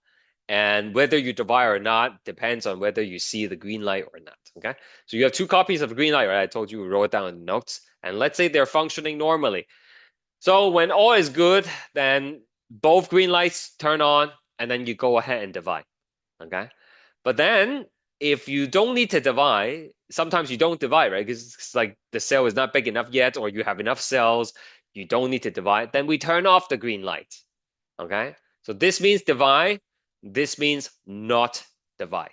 and whether you divide or not depends on whether you see the green light or not. Okay, so you have two copies of the green light, right? I told you we wrote it down in the notes, and let's say they're functioning normally. So when all is good, then both green lights turn on, and then you go ahead and divide. Okay. But then if you don't need to divide, sometimes you don't divide, right? Because it's like the cell is not big enough yet, or you have enough cells, you don't need to divide, then we turn off the green light. Okay. So this means divide, this means not divide.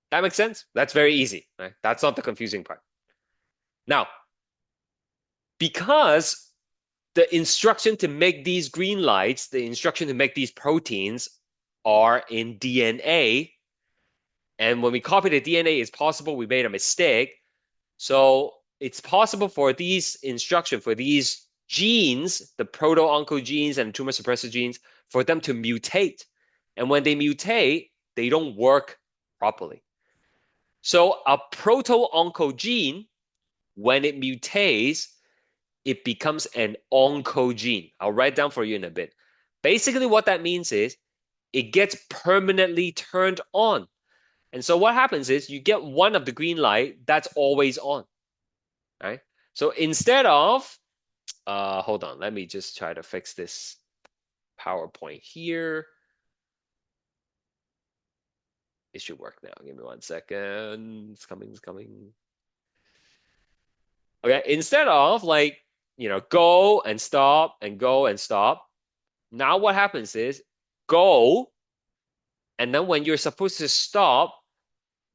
That makes sense? That's very easy, right? That's not the confusing part. Now, because the instruction to make these green lights, the instruction to make these proteins are in DNA. And when we copy the DNA, it's possible we made a mistake. So it's possible for these instructions, for these genes, the proto-oncogenes and tumor suppressor genes, for them to mutate. And when they mutate, they don't work properly. So a proto-oncogene, when it mutates, it becomes an oncogene. I'll write down for you in a bit. Basically, what that means is it gets permanently turned on. And so what happens is you get one of the green light that's always on, right? So instead of, hold on, let me just try to fix this PowerPoint here. It should work now. Give me 1 second. It's coming, it's coming. Okay, instead of like, go and stop and go and stop. Now what happens is go, and then when you're supposed to stop,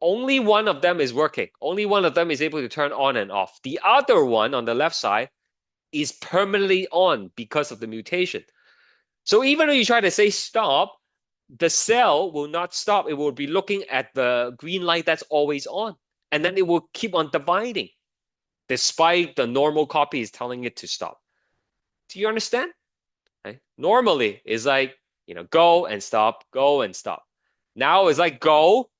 only one of them is working. Only one of them is able to turn on and off. The other one on the left side is permanently on because of the mutation. So even though you try to say stop, the cell will not stop. It will be looking at the green light that's always on. And then it will keep on dividing despite the normal copy is telling it to stop. Do you understand? Okay. Normally, it's like, go and stop, go and stop. Now it's like go,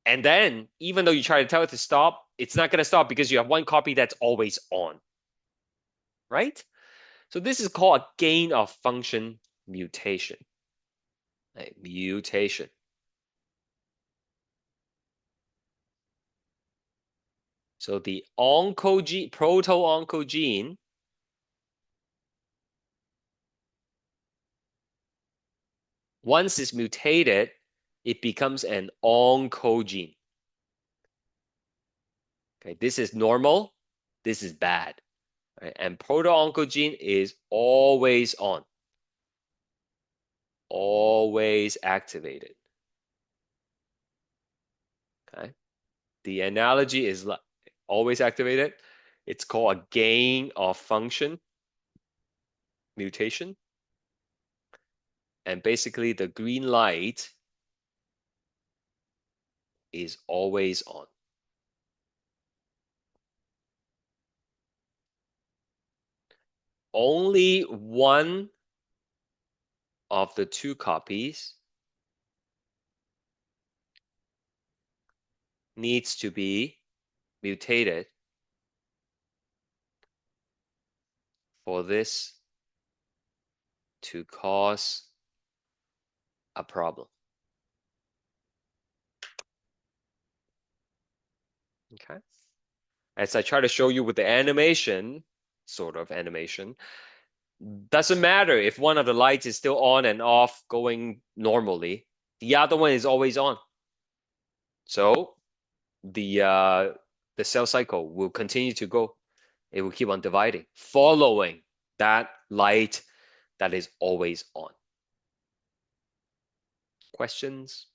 and then even though you try to tell it to stop, it's not going to stop because you have one copy that's always on, right? So this is called a gain of function mutation. Right? Mutation. So the oncogene, proto-oncogene, once it's mutated, it becomes an oncogene. Okay, this is normal, this is bad. Right? And proto-oncogene is always on, always activated. Okay, the analogy is like always activated. It's called a gain of function mutation. And basically the green light is always on. Only one of the two copies needs to be mutated for this to cause a problem. Okay. As I try to show you with the animation, sort of animation, doesn't matter if one of the lights is still on and off going normally, the other one is always on. So the cell cycle will continue to go. It will keep on dividing, following that light that is always on. Questions?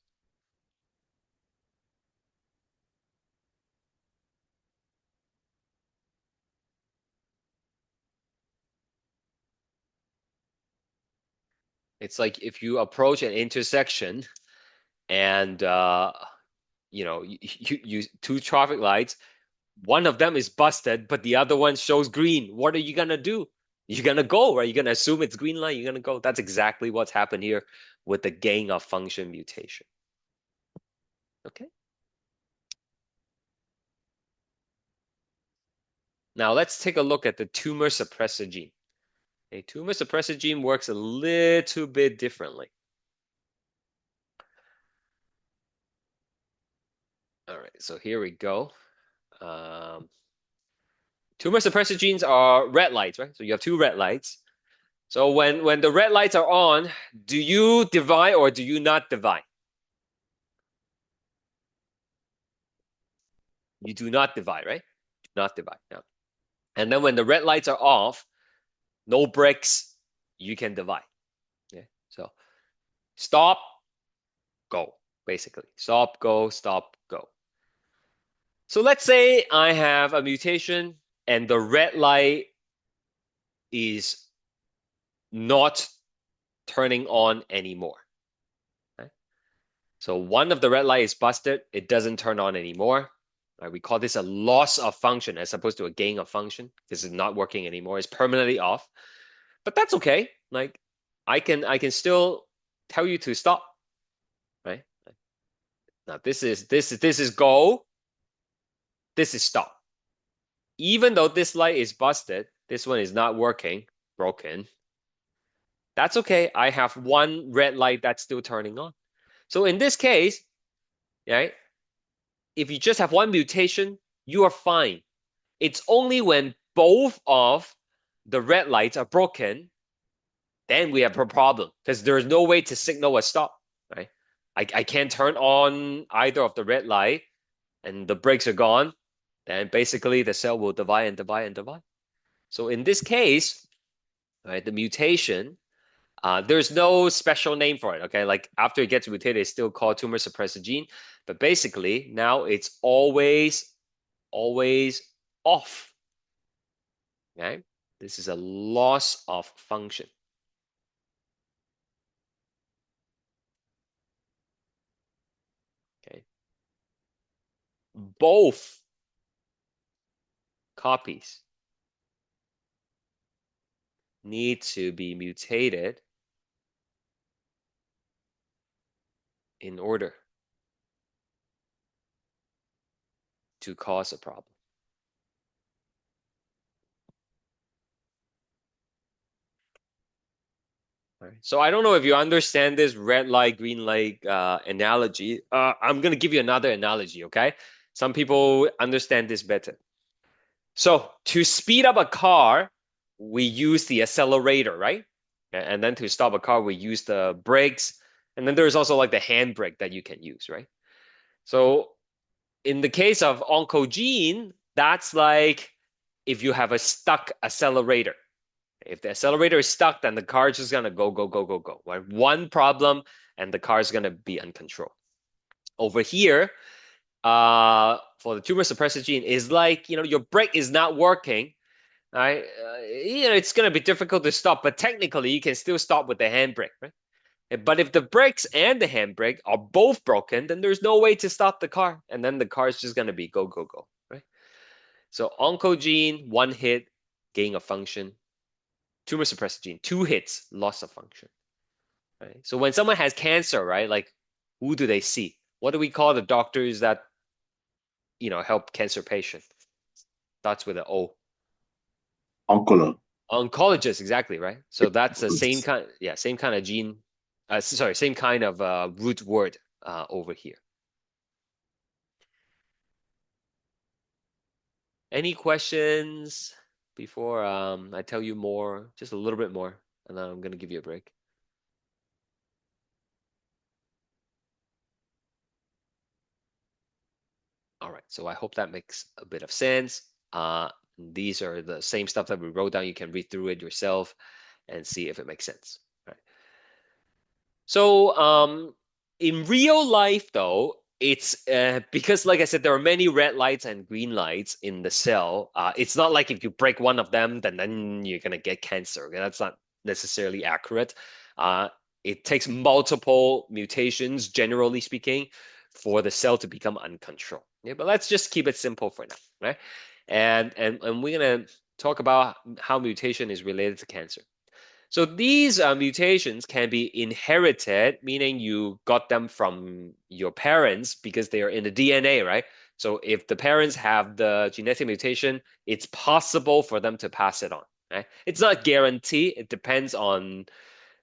It's like if you approach an intersection and you two traffic lights, one of them is busted, but the other one shows green. What are you gonna do? You're gonna go, right? You're gonna assume it's green light, you're gonna go. That's exactly what's happened here with the gain of function mutation. Okay. Now let's take a look at the tumor suppressor gene. A tumor suppressor gene works a little bit differently. All right, so here we go. Um, Tumor suppressor genes are red lights, right? So you have two red lights. So when the red lights are on, do you divide or do you not divide? You do not divide, right? Do not divide. No. And then when the red lights are off, no breaks, you can divide. Okay. So stop, go, basically. Stop, go, stop, go. So let's say I have a mutation and the red light is not turning on anymore. Okay? So one of the red light is busted, it doesn't turn on anymore. Right? We call this a loss of function as opposed to a gain of function because it's not working anymore. It's permanently off. But that's okay. Like I can still tell you to stop. Right? Now this is go, this is stop. Even though this light is busted, this one is not working, broken. That's okay. I have one red light that's still turning on. So in this case, right, if you just have one mutation, you are fine. It's only when both of the red lights are broken, then we have a problem because there's no way to signal a stop, right? I can't turn on either of the red light and the brakes are gone. Then basically the cell will divide and divide and divide. So in this case, right, the mutation, there's no special name for it, okay? Like after it gets mutated, it's still called tumor suppressor gene, but basically now it's always off, okay? This is a loss of function, okay? Both copies need to be mutated in order to cause a problem. Right. So I don't know if you understand this red light, green light analogy. I'm going to give you another analogy, okay? Some people understand this better. So to speed up a car, we use the accelerator, right? And then to stop a car, we use the brakes. And then there's also like the handbrake that you can use, right? So in the case of oncogene, that's like if you have a stuck accelerator. If the accelerator is stuck, then the car is just gonna go, go, go, go, go. Right? One problem, and the car is gonna be uncontrolled. Over here, for the tumor suppressor gene, is like your brake is not working. Right? It's gonna be difficult to stop, but technically you can still stop with the handbrake, right? But if the brakes and the handbrake are both broken, then there's no way to stop the car, and then the car is just gonna be go, go, go, right? So oncogene, one hit, gain of function. Tumor suppressor gene, two hits, loss of function. Right? So when someone has cancer, right, like who do they see? What do we call the doctors that help cancer patients? Starts with an O. Oncola. Oncologist, exactly, right? So that's the same kind, yeah, same kind of gene. Sorry, same kind of root word over here. Any questions before I tell you more, just a little bit more, and then I'm gonna give you a break. All right, so I hope that makes a bit of sense. These are the same stuff that we wrote down. You can read through it yourself and see if it makes sense. Right. So in real life, though, it's because, like I said, there are many red lights and green lights in the cell. It's not like if you break one of them, then you're gonna get cancer. Okay? That's not necessarily accurate. Uh, it takes multiple mutations, generally speaking, for the cell to become uncontrolled. Yeah, but let's just keep it simple for now, right? And we're gonna talk about how mutation is related to cancer. So these mutations can be inherited, meaning you got them from your parents because they are in the DNA, right? So if the parents have the genetic mutation, it's possible for them to pass it on, right? It's not guaranteed. It depends on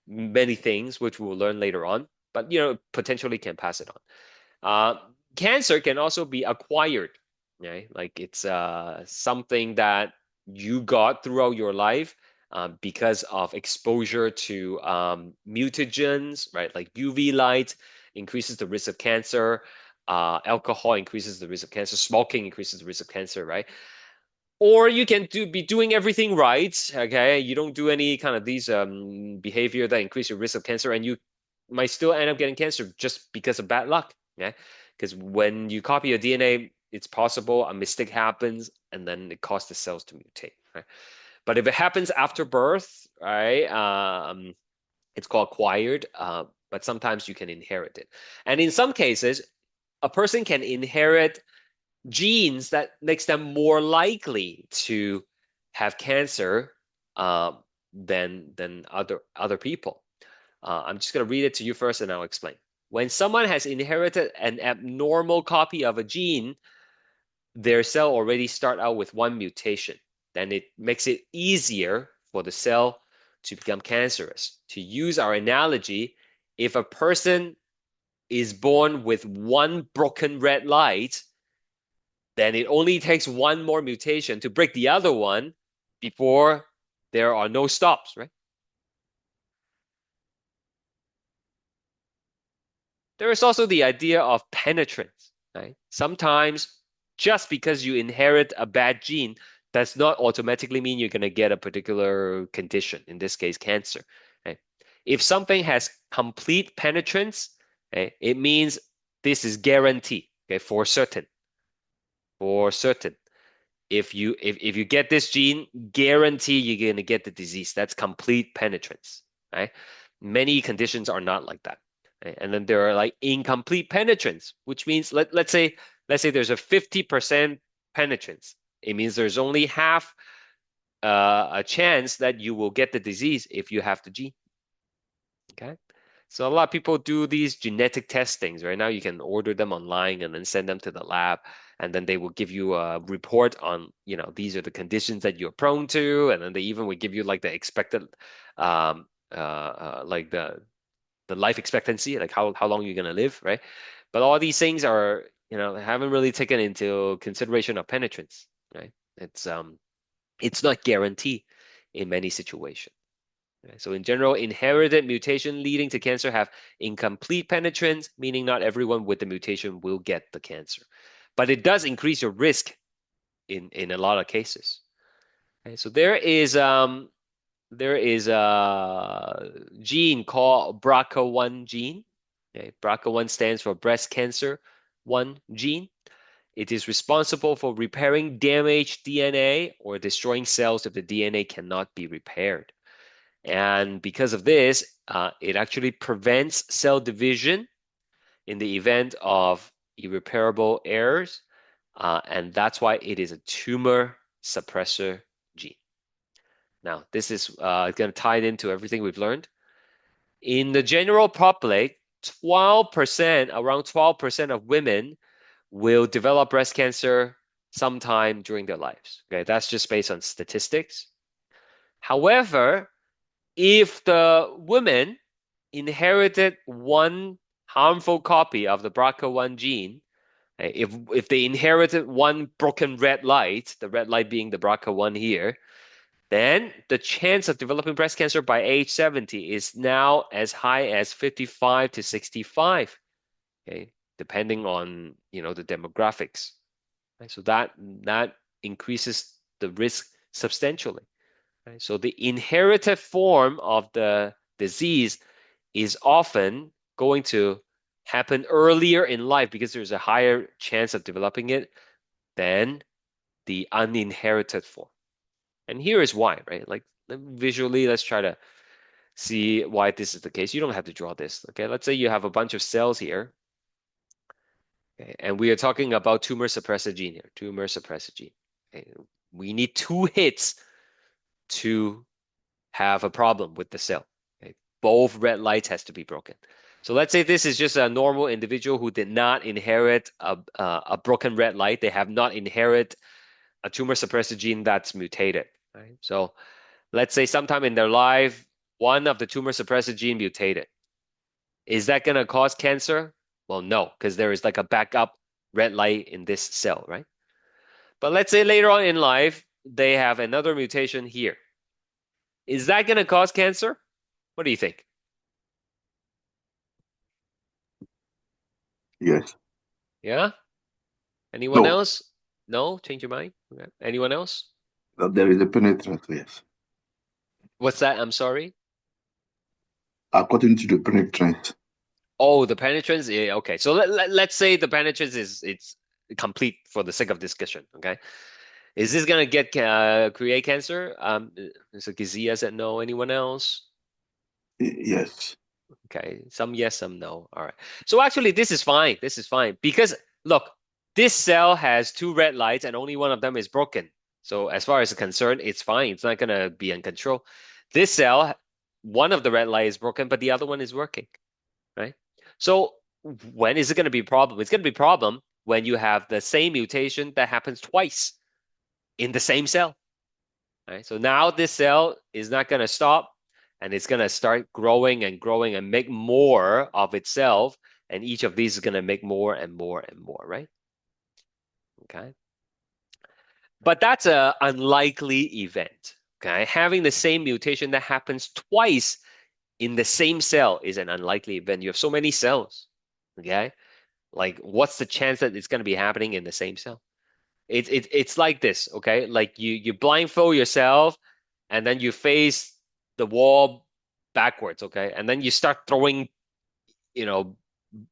many things, which we'll learn later on, but potentially can pass it on. Cancer can also be acquired, right? Like it's something that you got throughout your life because of exposure to mutagens, right? Like UV light increases the risk of cancer. Alcohol increases the risk of cancer. Smoking increases the risk of cancer, right? Or you can be doing everything right, okay? You don't do any kind of these behavior that increase your risk of cancer, and you might still end up getting cancer just because of bad luck, yeah? Because when you copy your DNA, it's possible a mistake happens, and then it causes the cells to mutate, right? But if it happens after birth, right, it's called acquired, but sometimes you can inherit it. And in some cases, a person can inherit genes that makes them more likely to have cancer uh, than other people. I'm just going to read it to you first, and I'll explain. When someone has inherited an abnormal copy of a gene, their cell already start out with one mutation. Then it makes it easier for the cell to become cancerous. To use our analogy, if a person is born with one broken red light, then it only takes one more mutation to break the other one before there are no stops, right? There is also the idea of penetrance, right? Sometimes just because you inherit a bad gene does not automatically mean you're going to get a particular condition, in this case, cancer, right? If something has complete penetrance, okay, it means this is guaranteed, okay, for certain, for certain. If you get this gene, guarantee you're gonna get the disease. That's complete penetrance, right? Many conditions are not like that. Right? And then there are like incomplete penetrance, which means let's say there's a 50% penetrance. It means there's only half a chance that you will get the disease if you have the gene. Okay. So a lot of people do these genetic testings. Right now, you can order them online and then send them to the lab, and then they will give you a report on, these are the conditions that you're prone to, and then they even will give you like the expected, like the life expectancy, like how long you're gonna live, right? But all these things are, haven't really taken into consideration of penetrance, right? It's not guaranteed in many situations. Okay, so in general, inherited mutation leading to cancer have incomplete penetrance, meaning not everyone with the mutation will get the cancer. But it does increase your risk in a lot of cases. Okay, so there is a gene called BRCA1 gene. Okay, BRCA1 stands for breast cancer 1 gene. It is responsible for repairing damaged DNA or destroying cells if the DNA cannot be repaired. And because of this, it actually prevents cell division in the event of irreparable errors. And that's why it is a tumor suppressor gene. Now, this is going to tie it into everything we've learned. In the general population, 12%, around 12% of women will develop breast cancer sometime during their lives. Okay, that's just based on statistics. However, if the woman inherited one harmful copy of the BRCA1 gene, if they inherited one broken red light, the red light being the BRCA1 here, then the chance of developing breast cancer by age 70 is now as high as 55 to 65, okay, depending on, the demographics. Right? So that increases the risk substantially. Right? So the inherited form of the disease is often going to happen earlier in life because there's a higher chance of developing it than the uninherited form. And here is why, right? Like visually, let's try to see why this is the case. You don't have to draw this. Okay, let's say you have a bunch of cells here. Okay, and we are talking about tumor suppressor gene here. Tumor suppressor gene. Okay, we need 2 hits to have a problem with the cell. Okay, both red lights has to be broken. So let's say this is just a normal individual who did not inherit a broken red light. They have not inherit a tumor suppressor gene that's mutated. Right? So let's say sometime in their life, one of the tumor suppressor gene mutated. Is that going to cause cancer? Well, no, because there is like a backup red light in this cell, right? But let's say later on in life, they have another mutation here. Is that going to cause cancer? What do you think? Yes. Yeah? Anyone No, else? No? Change your mind? Okay. Anyone else? that there is a penetrance, yes. What's that? I'm sorry. According to the penetrance, Oh, the penetrance. Yeah, okay. So let's say the penetrance is it's complete for the sake of discussion. Okay. Is this gonna get create cancer? So Kizia said no. Anyone else? yes. Okay. Some yes, some no. All right. So actually, this is fine. This is fine because look, this cell has 2 red lights and only one of them is broken. So as far as concerned, it's fine. It's not gonna be in control. This cell, one of the red light is broken, but the other one is working. Right? So when is it going to be a problem? It's going to be a problem when you have the same mutation that happens twice in the same cell. Right? So now this cell is not going to stop and it's going to start growing and growing and make more of itself. And each of these is going to make more and more and more, right? Okay. But that's an unlikely event. Okay. Having the same mutation that happens twice in the same cell is an unlikely event. You have so many cells. Okay. Like, what's the chance that it's going to be happening in the same cell? It's like this, okay? Like you blindfold yourself, and then you face the wall backwards, okay? And then you start throwing, you know,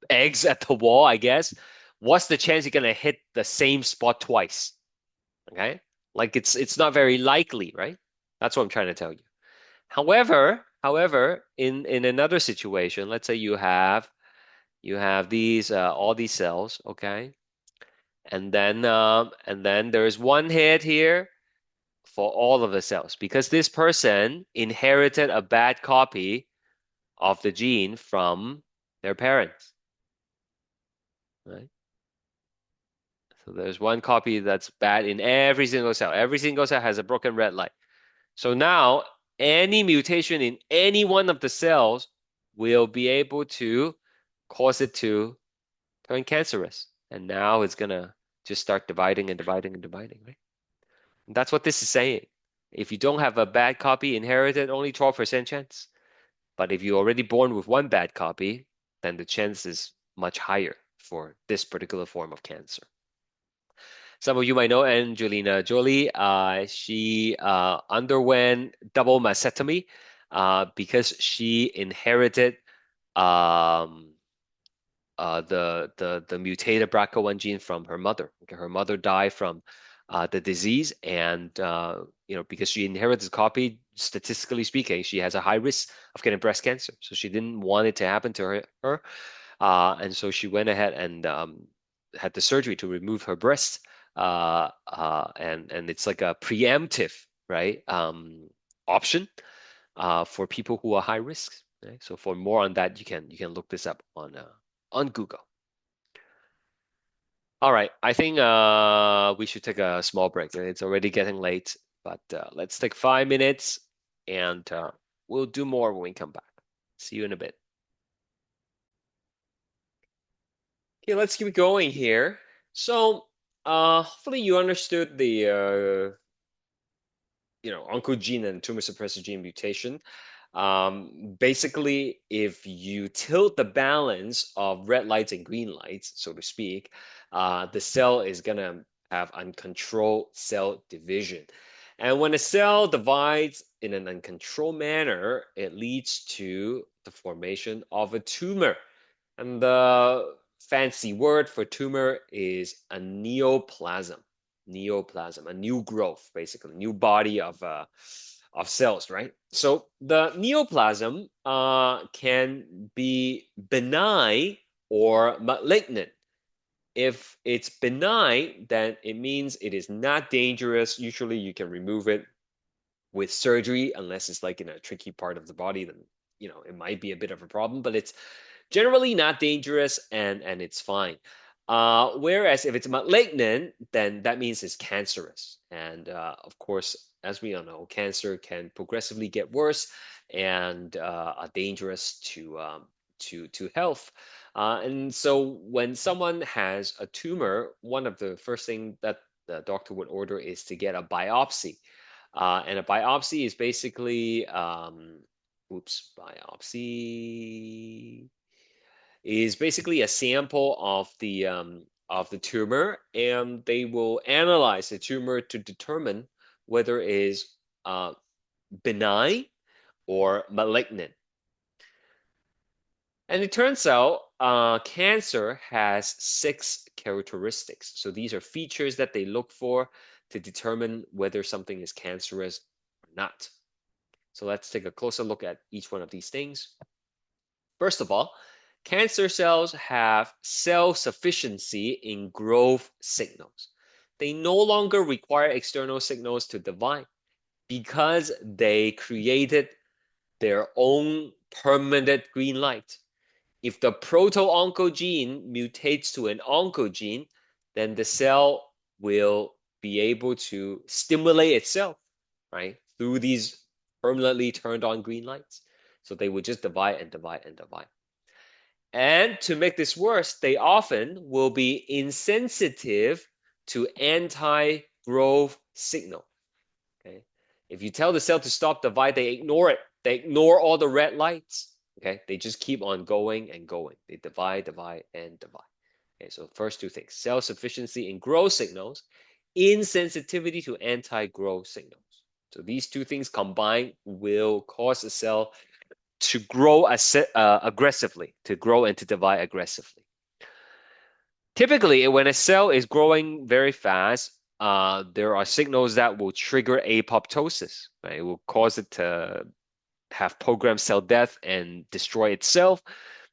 eggs at the wall, I guess. What's the chance you're gonna hit the same spot twice? Okay? Like it's not very likely, right? That's what I'm trying to tell you. However, in another situation, let's say you have these all these cells, okay? And then there's one hit here for all of the cells because this person inherited a bad copy of the gene from their parents, right? So there's one copy that's bad in every single cell. Every single cell has a broken red light. So now any mutation in any one of the cells will be able to cause it to turn cancerous. And now it's gonna just start dividing and dividing and dividing, right? That's what this is saying. If you don't have a bad copy inherited, only 12% chance. But if you're already born with one bad copy, then the chance is much higher for this particular form of cancer. Some of you might know Angelina Jolie. She underwent double mastectomy because she inherited um, the mutated BRCA1 gene from her mother. Okay, her mother died from the disease, and because she inherited this copy, statistically speaking, she has a high risk of getting breast cancer. So she didn't want it to happen to her, and so she went ahead and had the surgery to remove her breast, and it's like a preemptive, right, option for people who are high risk. Right? So for more on that, you can look this up on Google. All right, I think we should take a small break. It's already getting late, but let's take 5 minutes and we'll do more when we come back. See you in a bit. Okay, let's keep going here. So, hopefully you understood the oncogene and tumor suppressor gene mutation. Basically, if you tilt the balance of red lights and green lights, so to speak, the cell is gonna have uncontrolled cell division. And when a cell divides in an uncontrolled manner, it leads to the formation of a tumor. And the fancy word for tumor is a neoplasm. Neoplasm, a new growth, basically, new body of cells, right? So the neoplasm can be benign or malignant. If it's benign, then it means it is not dangerous. Usually you can remove it with surgery, unless it's like in a tricky part of the body, then it might be a bit of a problem, but it's generally not dangerous and it's fine. Whereas if it's malignant, then that means it's cancerous. And of course, as we all know, cancer can progressively get worse and are dangerous to health. And so when someone has a tumor, one of the first thing that the doctor would order is to get a biopsy. And a biopsy is basically, biopsy is basically a sample of the tumor, and they will analyze the tumor to determine whether it is uh, benign or malignant. And it turns out cancer has 6 characteristics. So these are features that they look for to determine whether something is cancerous or not. So let's take a closer look at each one of these things. First of all, cancer cells have self-sufficiency in growth signals. They no longer require external signals to divide because they created their own permanent green light. If the proto-oncogene mutates to an oncogene, then the cell will be able to stimulate itself, right, through these permanently turned on green lights. So they would just divide and divide and divide. And to make this worse, they often will be insensitive to anti-growth signal. Okay. If you tell the cell to stop divide, they ignore it. They ignore all the red lights. Okay. They just keep on going and going. They divide, divide, and divide. Okay. So first two things, cell sufficiency in growth signals, insensitivity to anti-growth signals. So these two things combined will cause the cell to grow aggressively, to grow and to divide aggressively. Typically, when a cell is growing very fast, there are signals that will trigger apoptosis. Right? It will cause it to have programmed cell death and destroy itself.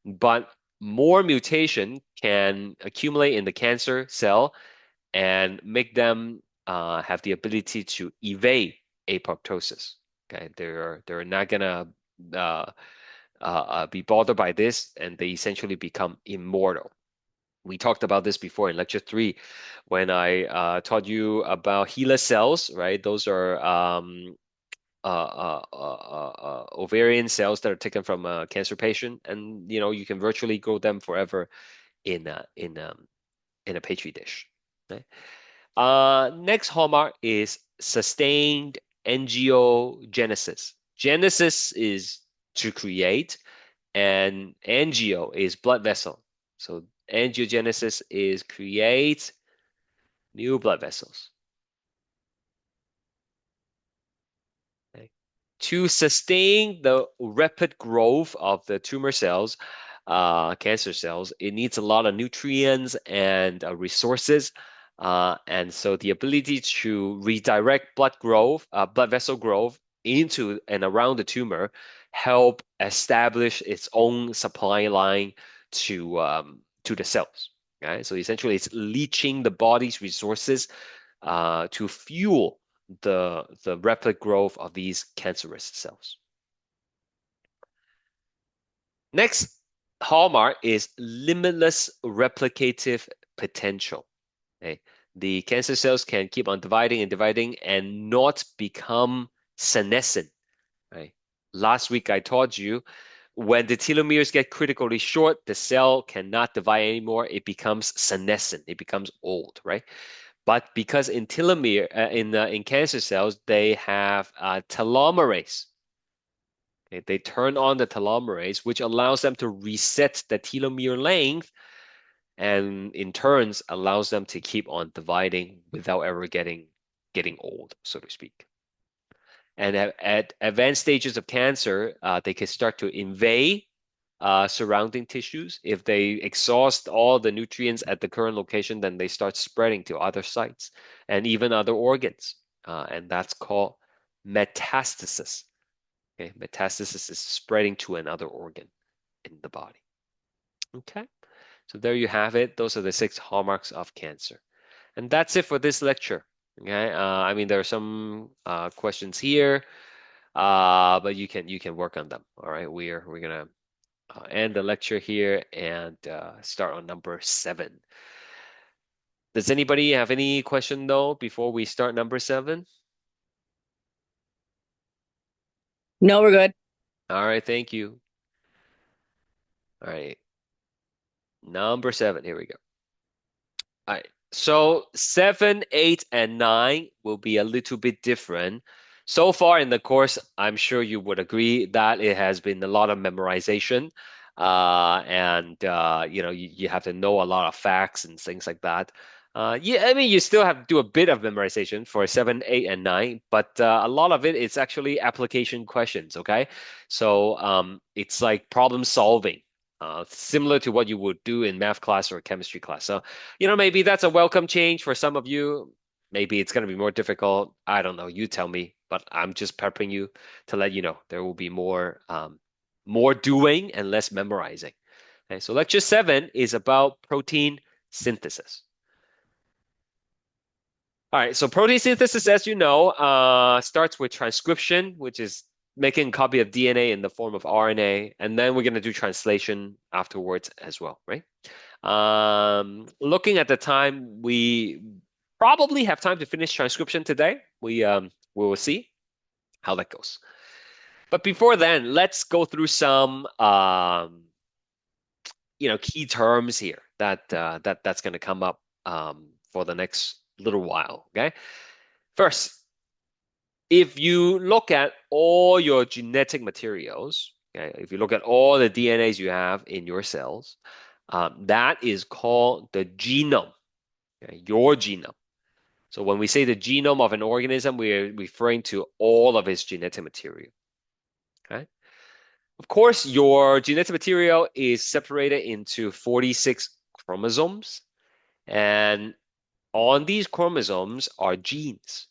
But more mutation can accumulate in the cancer cell and make them have the ability to evade apoptosis. Okay, they're not gonna uh, be bothered by this, and they essentially become immortal. We talked about this before in lecture 3 when I taught you about HeLa cells, right? Those are ovarian cells that are taken from a cancer patient, and you can virtually grow them forever in in a petri dish. Okay? Next hallmark is sustained angiogenesis. Genesis is to create, and angio is blood vessel. So angiogenesis is create new blood vessels. Okay. To sustain the rapid growth of the tumor cells, cancer cells, it needs a lot of nutrients and resources. And so the ability to redirect blood vessel growth into and around the tumor help establish its own supply line to the cells. Okay? So essentially, it's leaching the body's resources to fuel the rapid growth of these cancerous cells. Next hallmark is limitless replicative potential. Okay? The cancer cells can keep on dividing and dividing and not become senescent. Right? Last week I taught you when the telomeres get critically short, the cell cannot divide anymore. It becomes senescent. It becomes old, right? But because in telomere in cancer cells they have telomerase. Okay? They turn on the telomerase, which allows them to reset the telomere length, and in turns allows them to keep on dividing without ever getting old, so to speak. And at advanced stages of cancer, they can start to invade surrounding tissues. If they exhaust all the nutrients at the current location, then they start spreading to other sites and even other organs. And that's called metastasis. Okay, metastasis is spreading to another organ in the body. Okay, so there you have it. Those are the 6 hallmarks of cancer. And that's it for this lecture. Okay, I mean there are some questions here, but you can work on them. All right, we're gonna end the lecture here and start on number 7. Does anybody have any question though before we start number 7? No, we're good. All right, thank you. All right, number 7. Here we go. All right. So 7, 8, and 9 will be a little bit different. So far in the course, I'm sure you would agree that it has been a lot of memorization. And you have to know a lot of facts and things like that. Yeah, I mean, you still have to do a bit of memorization for 7, 8, and 9, but a lot of it is actually application questions, okay? So it's like problem solving, similar to what you would do in math class or chemistry class. So maybe that's a welcome change for some of you. Maybe it's going to be more difficult. I don't know. You tell me. But I'm just prepping you to let you know there will be more doing and less memorizing. Okay, so lecture 7 is about protein synthesis. All right, so protein synthesis, as you know, starts with transcription, which is making a copy of DNA in the form of RNA, and then we're going to do translation afterwards as well, right? Looking at the time, we probably have time to finish transcription today. We will see how that goes. But before then, let's go through some key terms here that's going to come up for the next little while. Okay, first, if you look at all your genetic materials, okay, if you look at all the DNAs you have in your cells, that is called the genome, okay, your genome. So when we say the genome of an organism, we're referring to all of its genetic material. Okay. Of course, your genetic material is separated into 46 chromosomes, and on these chromosomes are genes,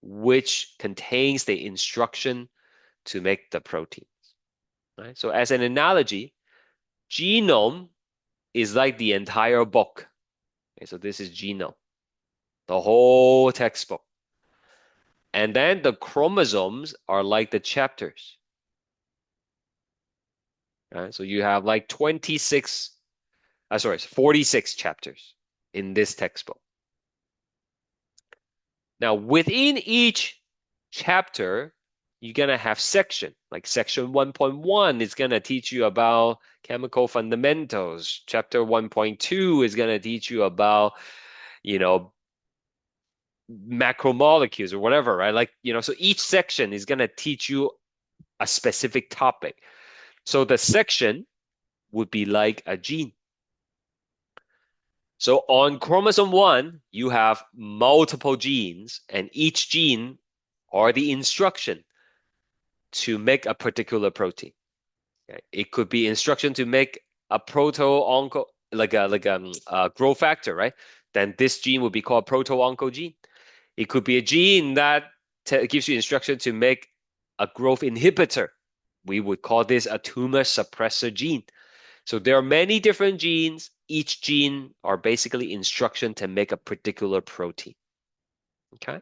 which contains the instruction to make the proteins. Right? So as an analogy, genome is like the entire book. Okay, so this is genome, the whole textbook. And then the chromosomes are like the chapters. Right? So you have like 46 chapters in this textbook. Now, within each chapter, you're going to have section. Like section 1.1 is going to teach you about chemical fundamentals. Chapter 1.2 is going to teach you about, macromolecules or whatever, right? Like, so each section is going to teach you a specific topic. So the section would be like a gene. So on chromosome 1, you have multiple genes, and each gene are the instruction to make a particular protein. Okay? It could be instruction to make a proto-onco, like a growth factor, right? Then this gene would be called proto-oncogene. It could be a gene that gives you instruction to make a growth inhibitor. We would call this a tumor suppressor gene. So there are many different genes. Each gene are basically instruction to make a particular protein. Okay.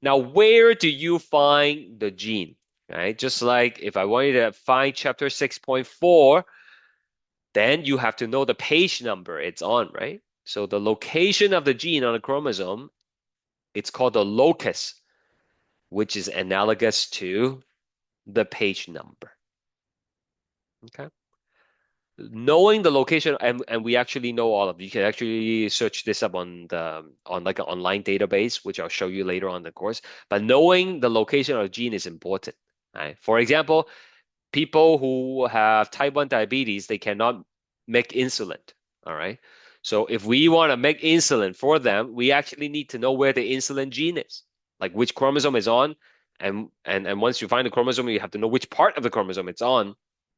Now, where do you find the gene? Right? Just like if I wanted to find chapter 6.4, then you have to know the page number it's on, right? So the location of the gene on a chromosome, it's called the locus, which is analogous to the page number. Okay. Knowing the location, and we actually know all of it. You can actually search this up on like an online database, which I'll show you later on in the course. But knowing the location of the gene is important. Right? For example, people who have type 1 diabetes, they cannot make insulin. All right. So if we want to make insulin for them, we actually need to know where the insulin gene is, like which chromosome is on. And once you find the chromosome, you have to know which part of the chromosome it's on,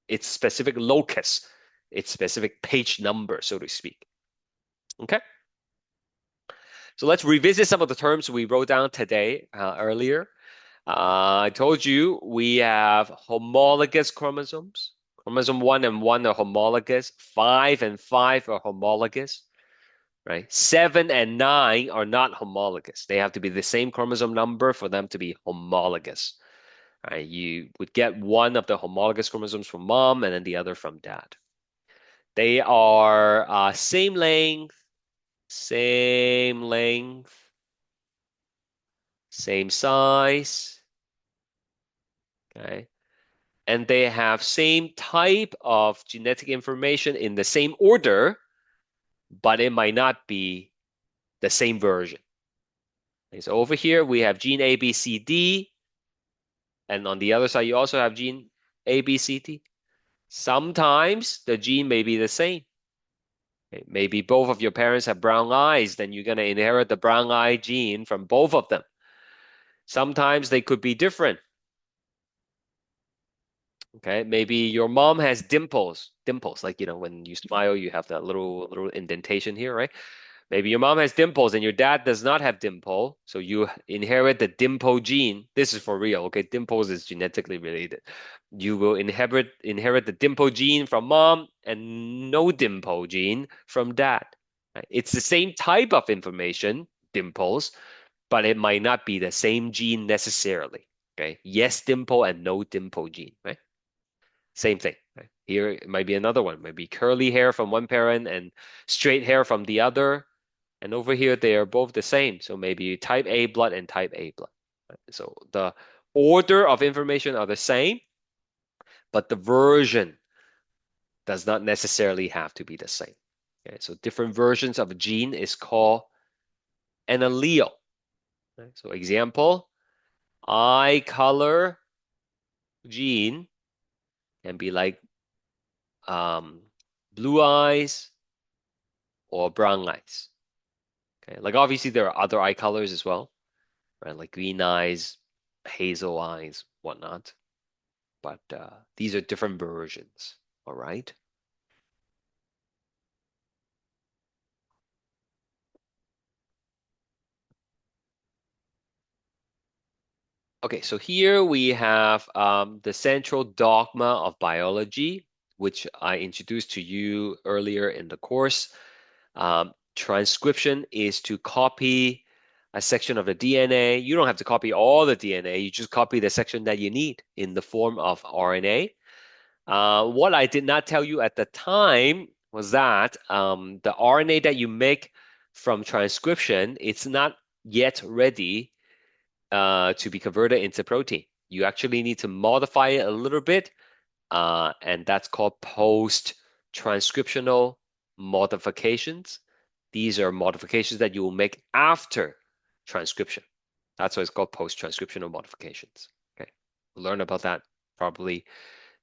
its specific locus, its specific page number, so to speak. Okay. So let's revisit some of the terms we wrote down today earlier. I told you we have homologous chromosomes. Chromosome 1 and 1 are homologous. 5 and 5 are homologous, right? 7 and 9 are not homologous. They have to be the same chromosome number for them to be homologous. Right? You would get one of the homologous chromosomes from mom and then the other from dad. They are same length, same size, okay? And they have same type of genetic information in the same order, but it might not be the same version. Okay, so over here we have gene A, B, C, D, and on the other side you also have gene A, B, C, D. Sometimes the gene may be the same. Okay, maybe both of your parents have brown eyes, then you're going to inherit the brown eye gene from both of them. Sometimes they could be different. Okay, maybe your mom has dimples, like when you smile, you have that little indentation here, right? Maybe your mom has dimples and your dad does not have dimple, so you inherit the dimple gene. This is for real, okay? Dimples is genetically related. You will inherit the dimple gene from mom and no dimple gene from dad. Right? It's the same type of information, dimples, but it might not be the same gene necessarily. Okay, yes dimple and no dimple gene, right? Same thing. Right? Here it might be another one, maybe curly hair from one parent and straight hair from the other. And over here, they are both the same. So maybe type A blood and type A blood. Right? So the order of information are the same, but the version does not necessarily have to be the same. Okay? So different versions of a gene is called an allele. Right? So example, eye color gene can be like um, blue eyes or brown eyes. Okay, like obviously there are other eye colors as well, right? Like green eyes, hazel eyes, whatnot. But these are different versions, all right? Okay, so here we have the central dogma of biology, which I introduced to you earlier in the course. Transcription is to copy a section of the DNA. You don't have to copy all the DNA. You just copy the section that you need in the form of RNA. What I did not tell you at the time was that the RNA that you make from transcription, it's not yet ready to be converted into protein. You actually need to modify it a little bit, and that's called post-transcriptional modifications. These are modifications that you will make after transcription. That's why it's called post-transcriptional modifications. Okay, we'll learn about that probably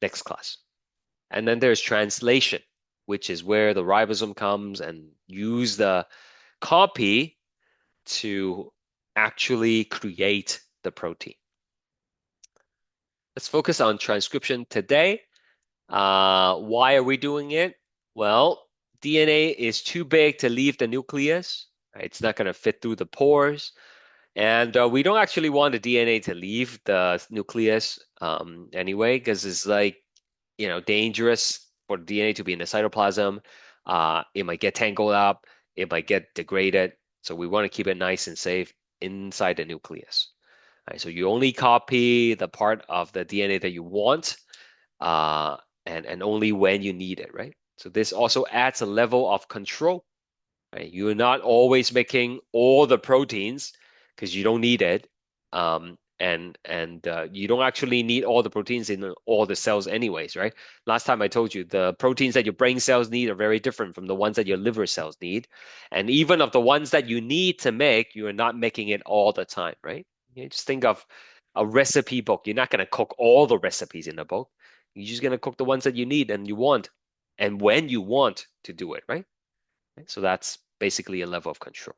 next class. And then there's translation, which is where the ribosome comes and use the copy to actually create the protein. Let's focus on transcription today. Why are we doing it? Well, DNA is too big to leave the nucleus. Right? It's not going to fit through the pores. And we don't actually want the DNA to leave the nucleus anyway, because it's like, dangerous for the DNA to be in the cytoplasm. It might get tangled up. It might get degraded. So we want to keep it nice and safe inside the nucleus. All right, so you only copy the part of the DNA that you want, uh, and only when you need it, right? So this also adds a level of control. Right? You're not always making all the proteins because you don't need it. And you don't actually need all the proteins in all the cells anyways, right? Last time I told you the proteins that your brain cells need are very different from the ones that your liver cells need. And even of the ones that you need to make, you are not making it all the time, right? You just think of a recipe book. You're not going to cook all the recipes in the book. You're just going to cook the ones that you need and you want and when you want to do it, right? So that's basically a level of control.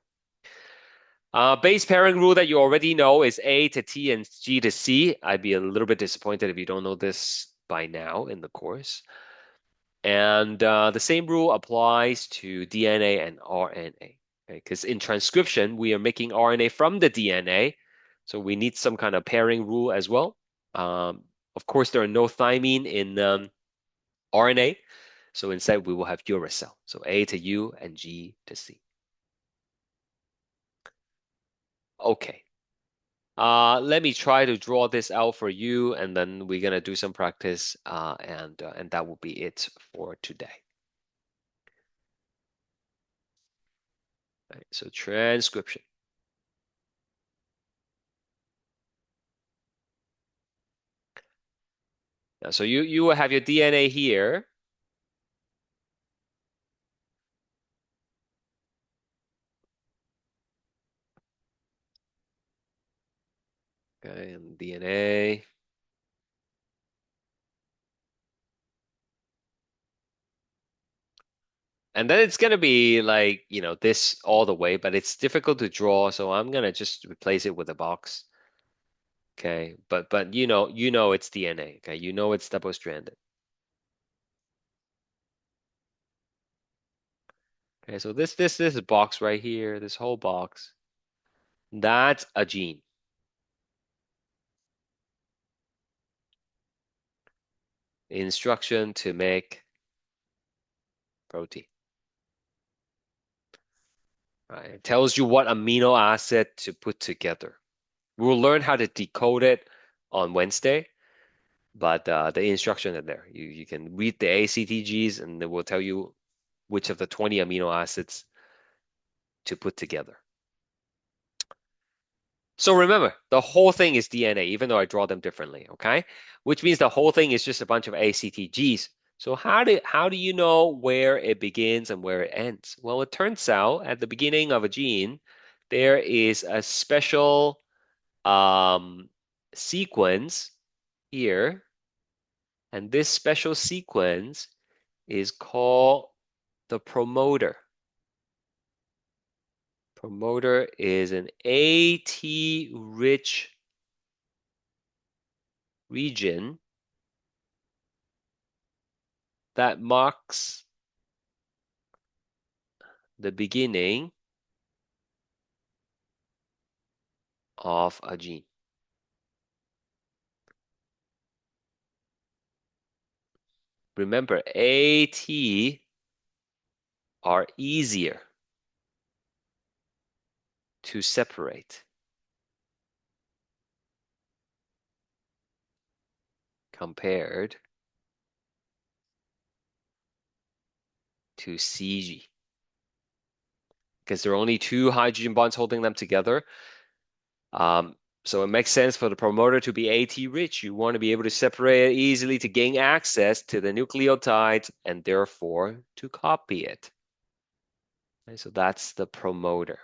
Base pairing rule that you already know is A to T and G to C. I'd be a little bit disappointed if you don't know this by now in the course. And the same rule applies to DNA and RNA. Because in transcription, we are making RNA from the DNA, So we need some kind of pairing rule as well. Of course, there are no thymine in RNA. So instead, we will have uracil. So A to U and G to C. Okay. Let me try to draw this out for you, and then we're gonna do some practice, and that will be it for today. Right, so transcription. Now, so you will have your DNA here. Okay, and DNA. And then it's gonna be like, this all the way, but it's difficult to draw, so I'm gonna just replace it with a box. Okay, but you know it's DNA. Okay, you know it's double-stranded. Okay, so this box right here, this whole box, that's a gene. Instruction to make protein. Right? It tells you what amino acid to put together. We'll learn how to decode it on Wednesday, but the instructions are there. You can read the ACTGs, and it will tell you which of the 20 amino acids to put together. So remember, the whole thing is DNA, even though I draw them differently, okay? Which means the whole thing is just a bunch of ACTGs. So how do you know where it begins and where it ends? Well, it turns out at the beginning of a gene, there is a special sequence here, and this special sequence is called the promoter. Promoter is an AT-rich region that marks the beginning of a gene. Remember, AT are easier to separate compared to CG, because there are only two hydrogen bonds holding them together. So it makes sense for the promoter to be AT-rich. You want to be able to separate it easily to gain access to the nucleotides and therefore to copy it. Okay, so that's the promoter.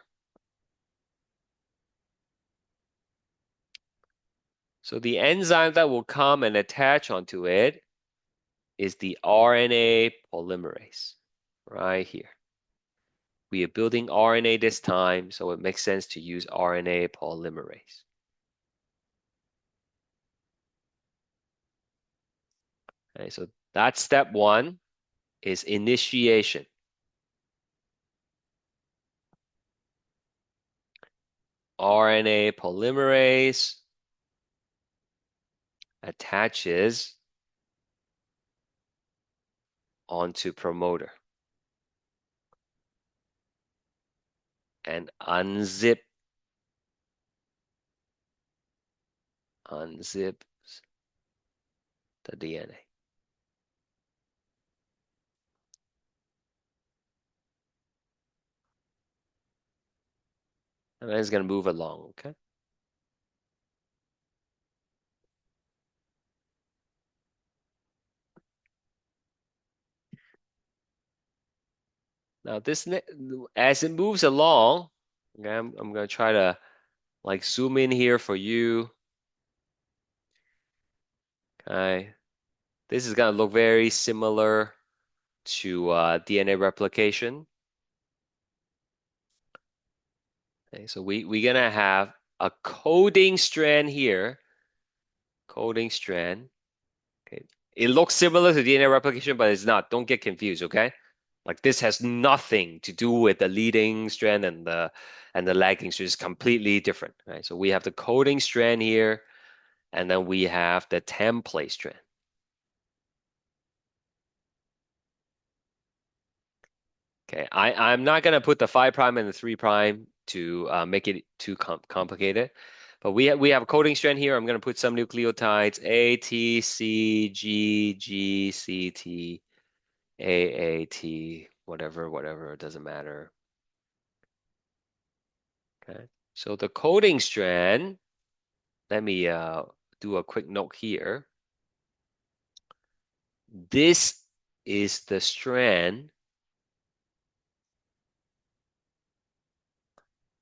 So the enzyme that will come and attach onto it is the RNA polymerase right here. We are building RNA this time, so it makes sense to use RNA polymerase. Okay, so that's step one, is initiation. RNA polymerase attaches onto promoter and unzips the DNA. And then it's going to move along, okay? Now as it moves along, okay, I'm going to try to like zoom in here for you. Okay. This is going to look very similar to DNA replication. Okay, so we're going to have a coding strand here. Coding strand. Okay. It looks similar to DNA replication, but it's not. Don't get confused, okay? Like this has nothing to do with the leading strand and the lagging strand. It's completely different, right? So we have the coding strand here, and then we have the template strand. Okay, I'm not gonna put the 5' and the 3' to make it too complicated, but we have a coding strand here. I'm gonna put some nucleotides A, T, C, G, G, C, T, A, T, whatever, it doesn't matter. Okay, so the coding strand, let me do a quick note here. This is the strand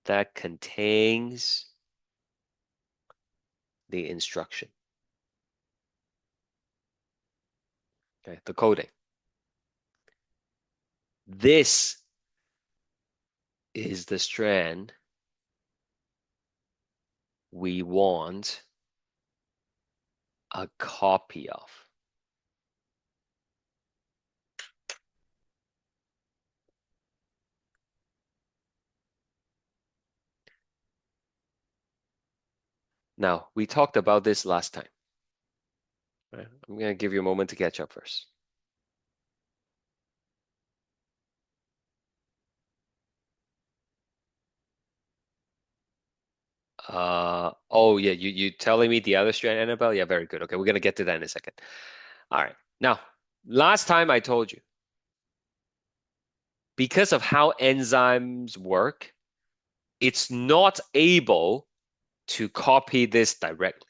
that contains the instruction. Okay, the coding. This is the strand we want a copy of. Now, we talked about this last time. Right? I'm going to give you a moment to catch up first. Oh yeah, you telling me the other strand, Annabelle? Yeah, very good. Okay, we're gonna get to that in a second. All right. Now, last time I told you, because of how enzymes work, it's not able to copy this directly.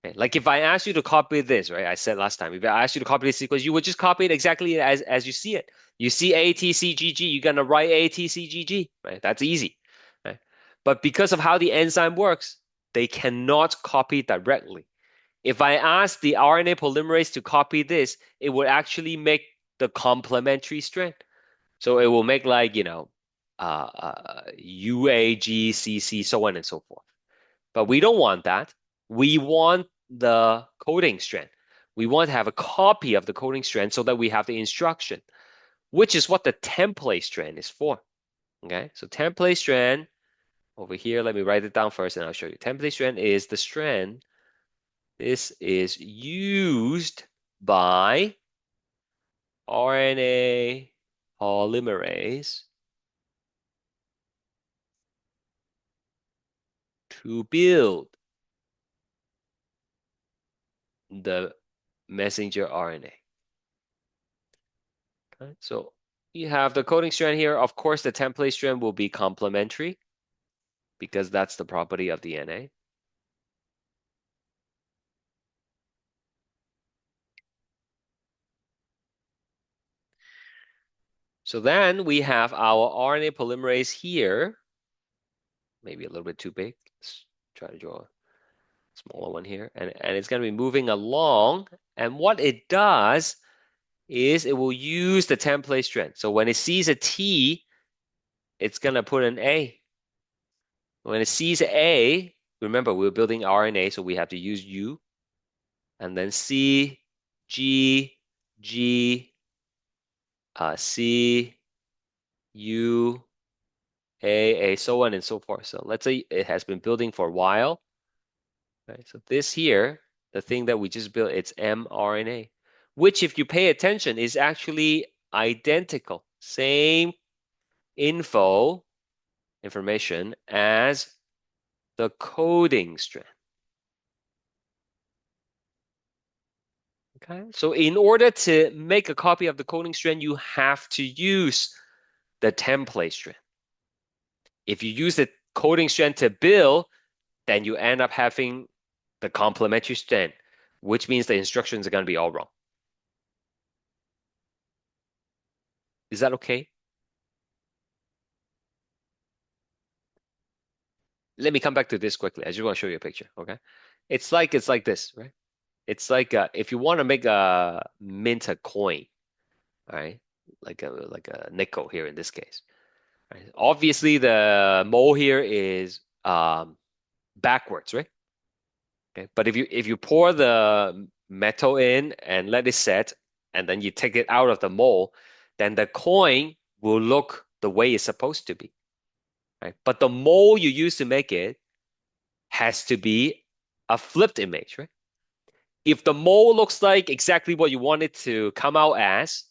Okay? Like if I ask you to copy this, right? I said last time, if I asked you to copy this sequence, you would just copy it exactly as you see it. You see A, T, C, G, G, you're gonna write A, T, C, G, G, right? That's easy, right? But because of how the enzyme works, they cannot copy directly. If I ask the RNA polymerase to copy this, it would actually make the complementary strand. So it will make like, UAGCC, so on and so forth. But we don't want that. We want the coding strand. We want to have a copy of the coding strand so that we have the instruction, which is what the template strand is for. Okay, so template strand over here, let me write it down first and I'll show you. Template strand is the strand. This is used by RNA polymerase to build the messenger RNA. Okay, so you have the coding strand here. Of course, the template strand will be complementary because that's the property of DNA. So then we have our RNA polymerase here. Maybe a little bit too big. Let's try to draw a smaller one here. And it's going to be moving along. And what it does is it will use the template strand. So when it sees a T, it's going to put an A. When it sees A, remember we're building RNA, so we have to use U. And then C, G, G, C, U, A, so on and so forth. So let's say it has been building for a while. Right? So this here, the thing that we just built, it's mRNA, which if you pay attention is actually identical. Same information as the coding strand. Okay, so in order to make a copy of the coding strand, you have to use the template strand. If you use the coding strand to build, then you end up having the complementary strand, which means the instructions are going to be all wrong. Is that okay? Let me come back to this quickly. I just want to show you a picture, okay? It's like this, right? It's like if you want to make a mint a coin, all right? Like a nickel here in this case. Right? Obviously, the mole here is backwards, right? Okay, but if you pour the metal in and let it set, and then you take it out of the mold, then the coin will look the way it's supposed to be, right? But the mold you use to make it has to be a flipped image, right? If the mold looks like exactly what you want it to come out as,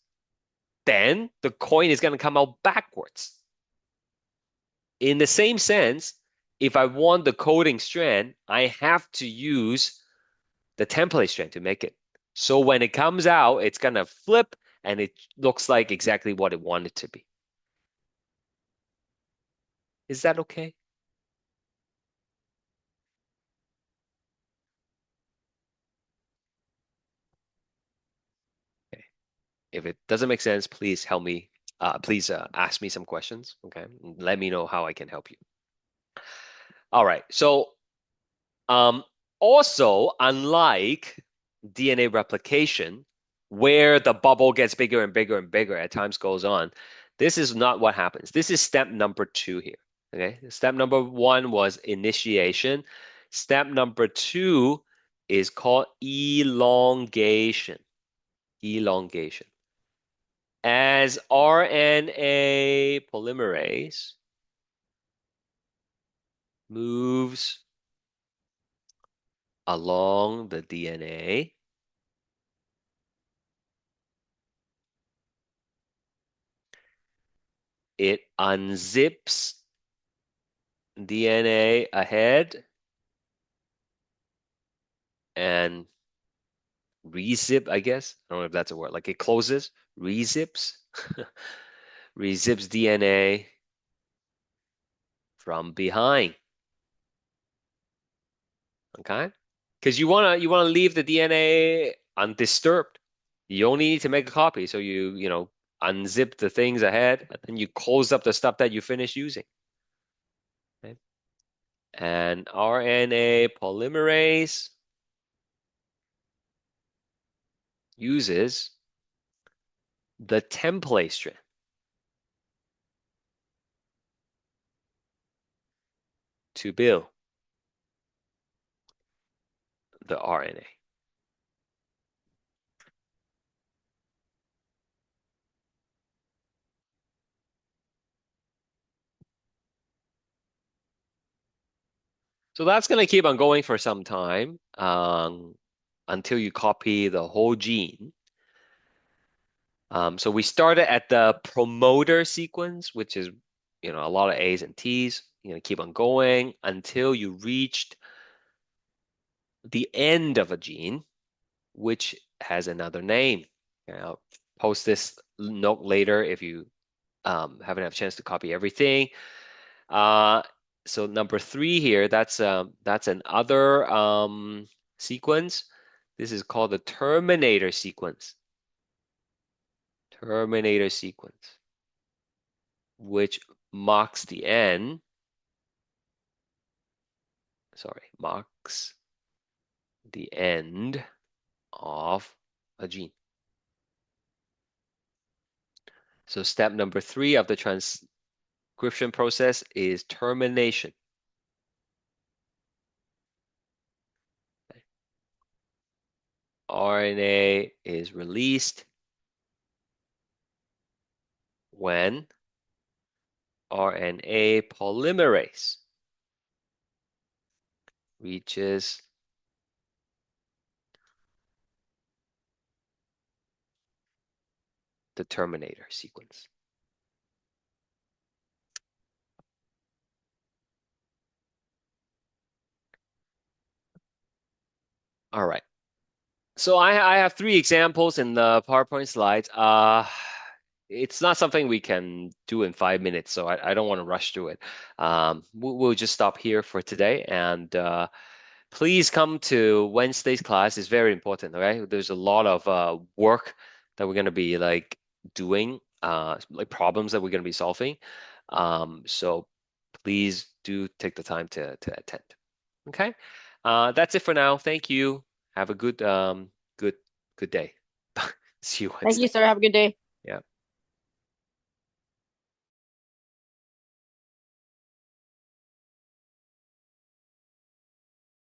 then the coin is going to come out backwards. In the same sense, if I want the coding strand, I have to use the template strand to make it. So when it comes out, it's going to flip and it looks like exactly what it wanted to be. Is that okay? Okay. If it doesn't make sense, please help me. Please ask me some questions. Okay. Let me know how I can help you. All right. So Um, also, unlike DNA replication, where the bubble gets bigger and bigger and bigger as time goes on, this is not what happens. This is step number 2 here. Okay. Step number 1 was initiation. Step number 2 is called elongation. Elongation. As RNA polymerase moves along the DNA, it unzips DNA ahead and rezip, I guess. I don't know if that's a word. Like it closes, rezips, rezips DNA from behind. Okay? Because you wanna leave the DNA undisturbed. You only need to make a copy. So you unzip the things ahead and then you close up the stuff that you finished using. Okay? And RNA polymerase uses the template strand to build the RNA. So that's going to keep on going for some time until you copy the whole gene. So we started at the promoter sequence, which is a lot of A's and T's. You're going to keep on going until you reached the end of a gene, which has another name. Okay, I'll post this note later if you haven't had a chance to copy everything. So number 3 here, that's an other sequence. This is called the terminator sequence. Terminator sequence, which marks the end. Sorry, marks the end of a gene. So step number 3 of the transcription process is termination. RNA is released when RNA polymerase reaches the terminator sequence. All right. So I have 3 examples in the PowerPoint slides. It's not something we can do in 5 minutes, so I don't want to rush through it. We'll just stop here for today, and please come to Wednesday's class. It's very important, okay? There's a lot of work that we're going to be doing, like problems that we're going to be solving. So please do take the time to attend. Okay? That's it for now. Thank you. Have a good day. See you Thank Wednesday. you, sir. Have a good day. Yeah.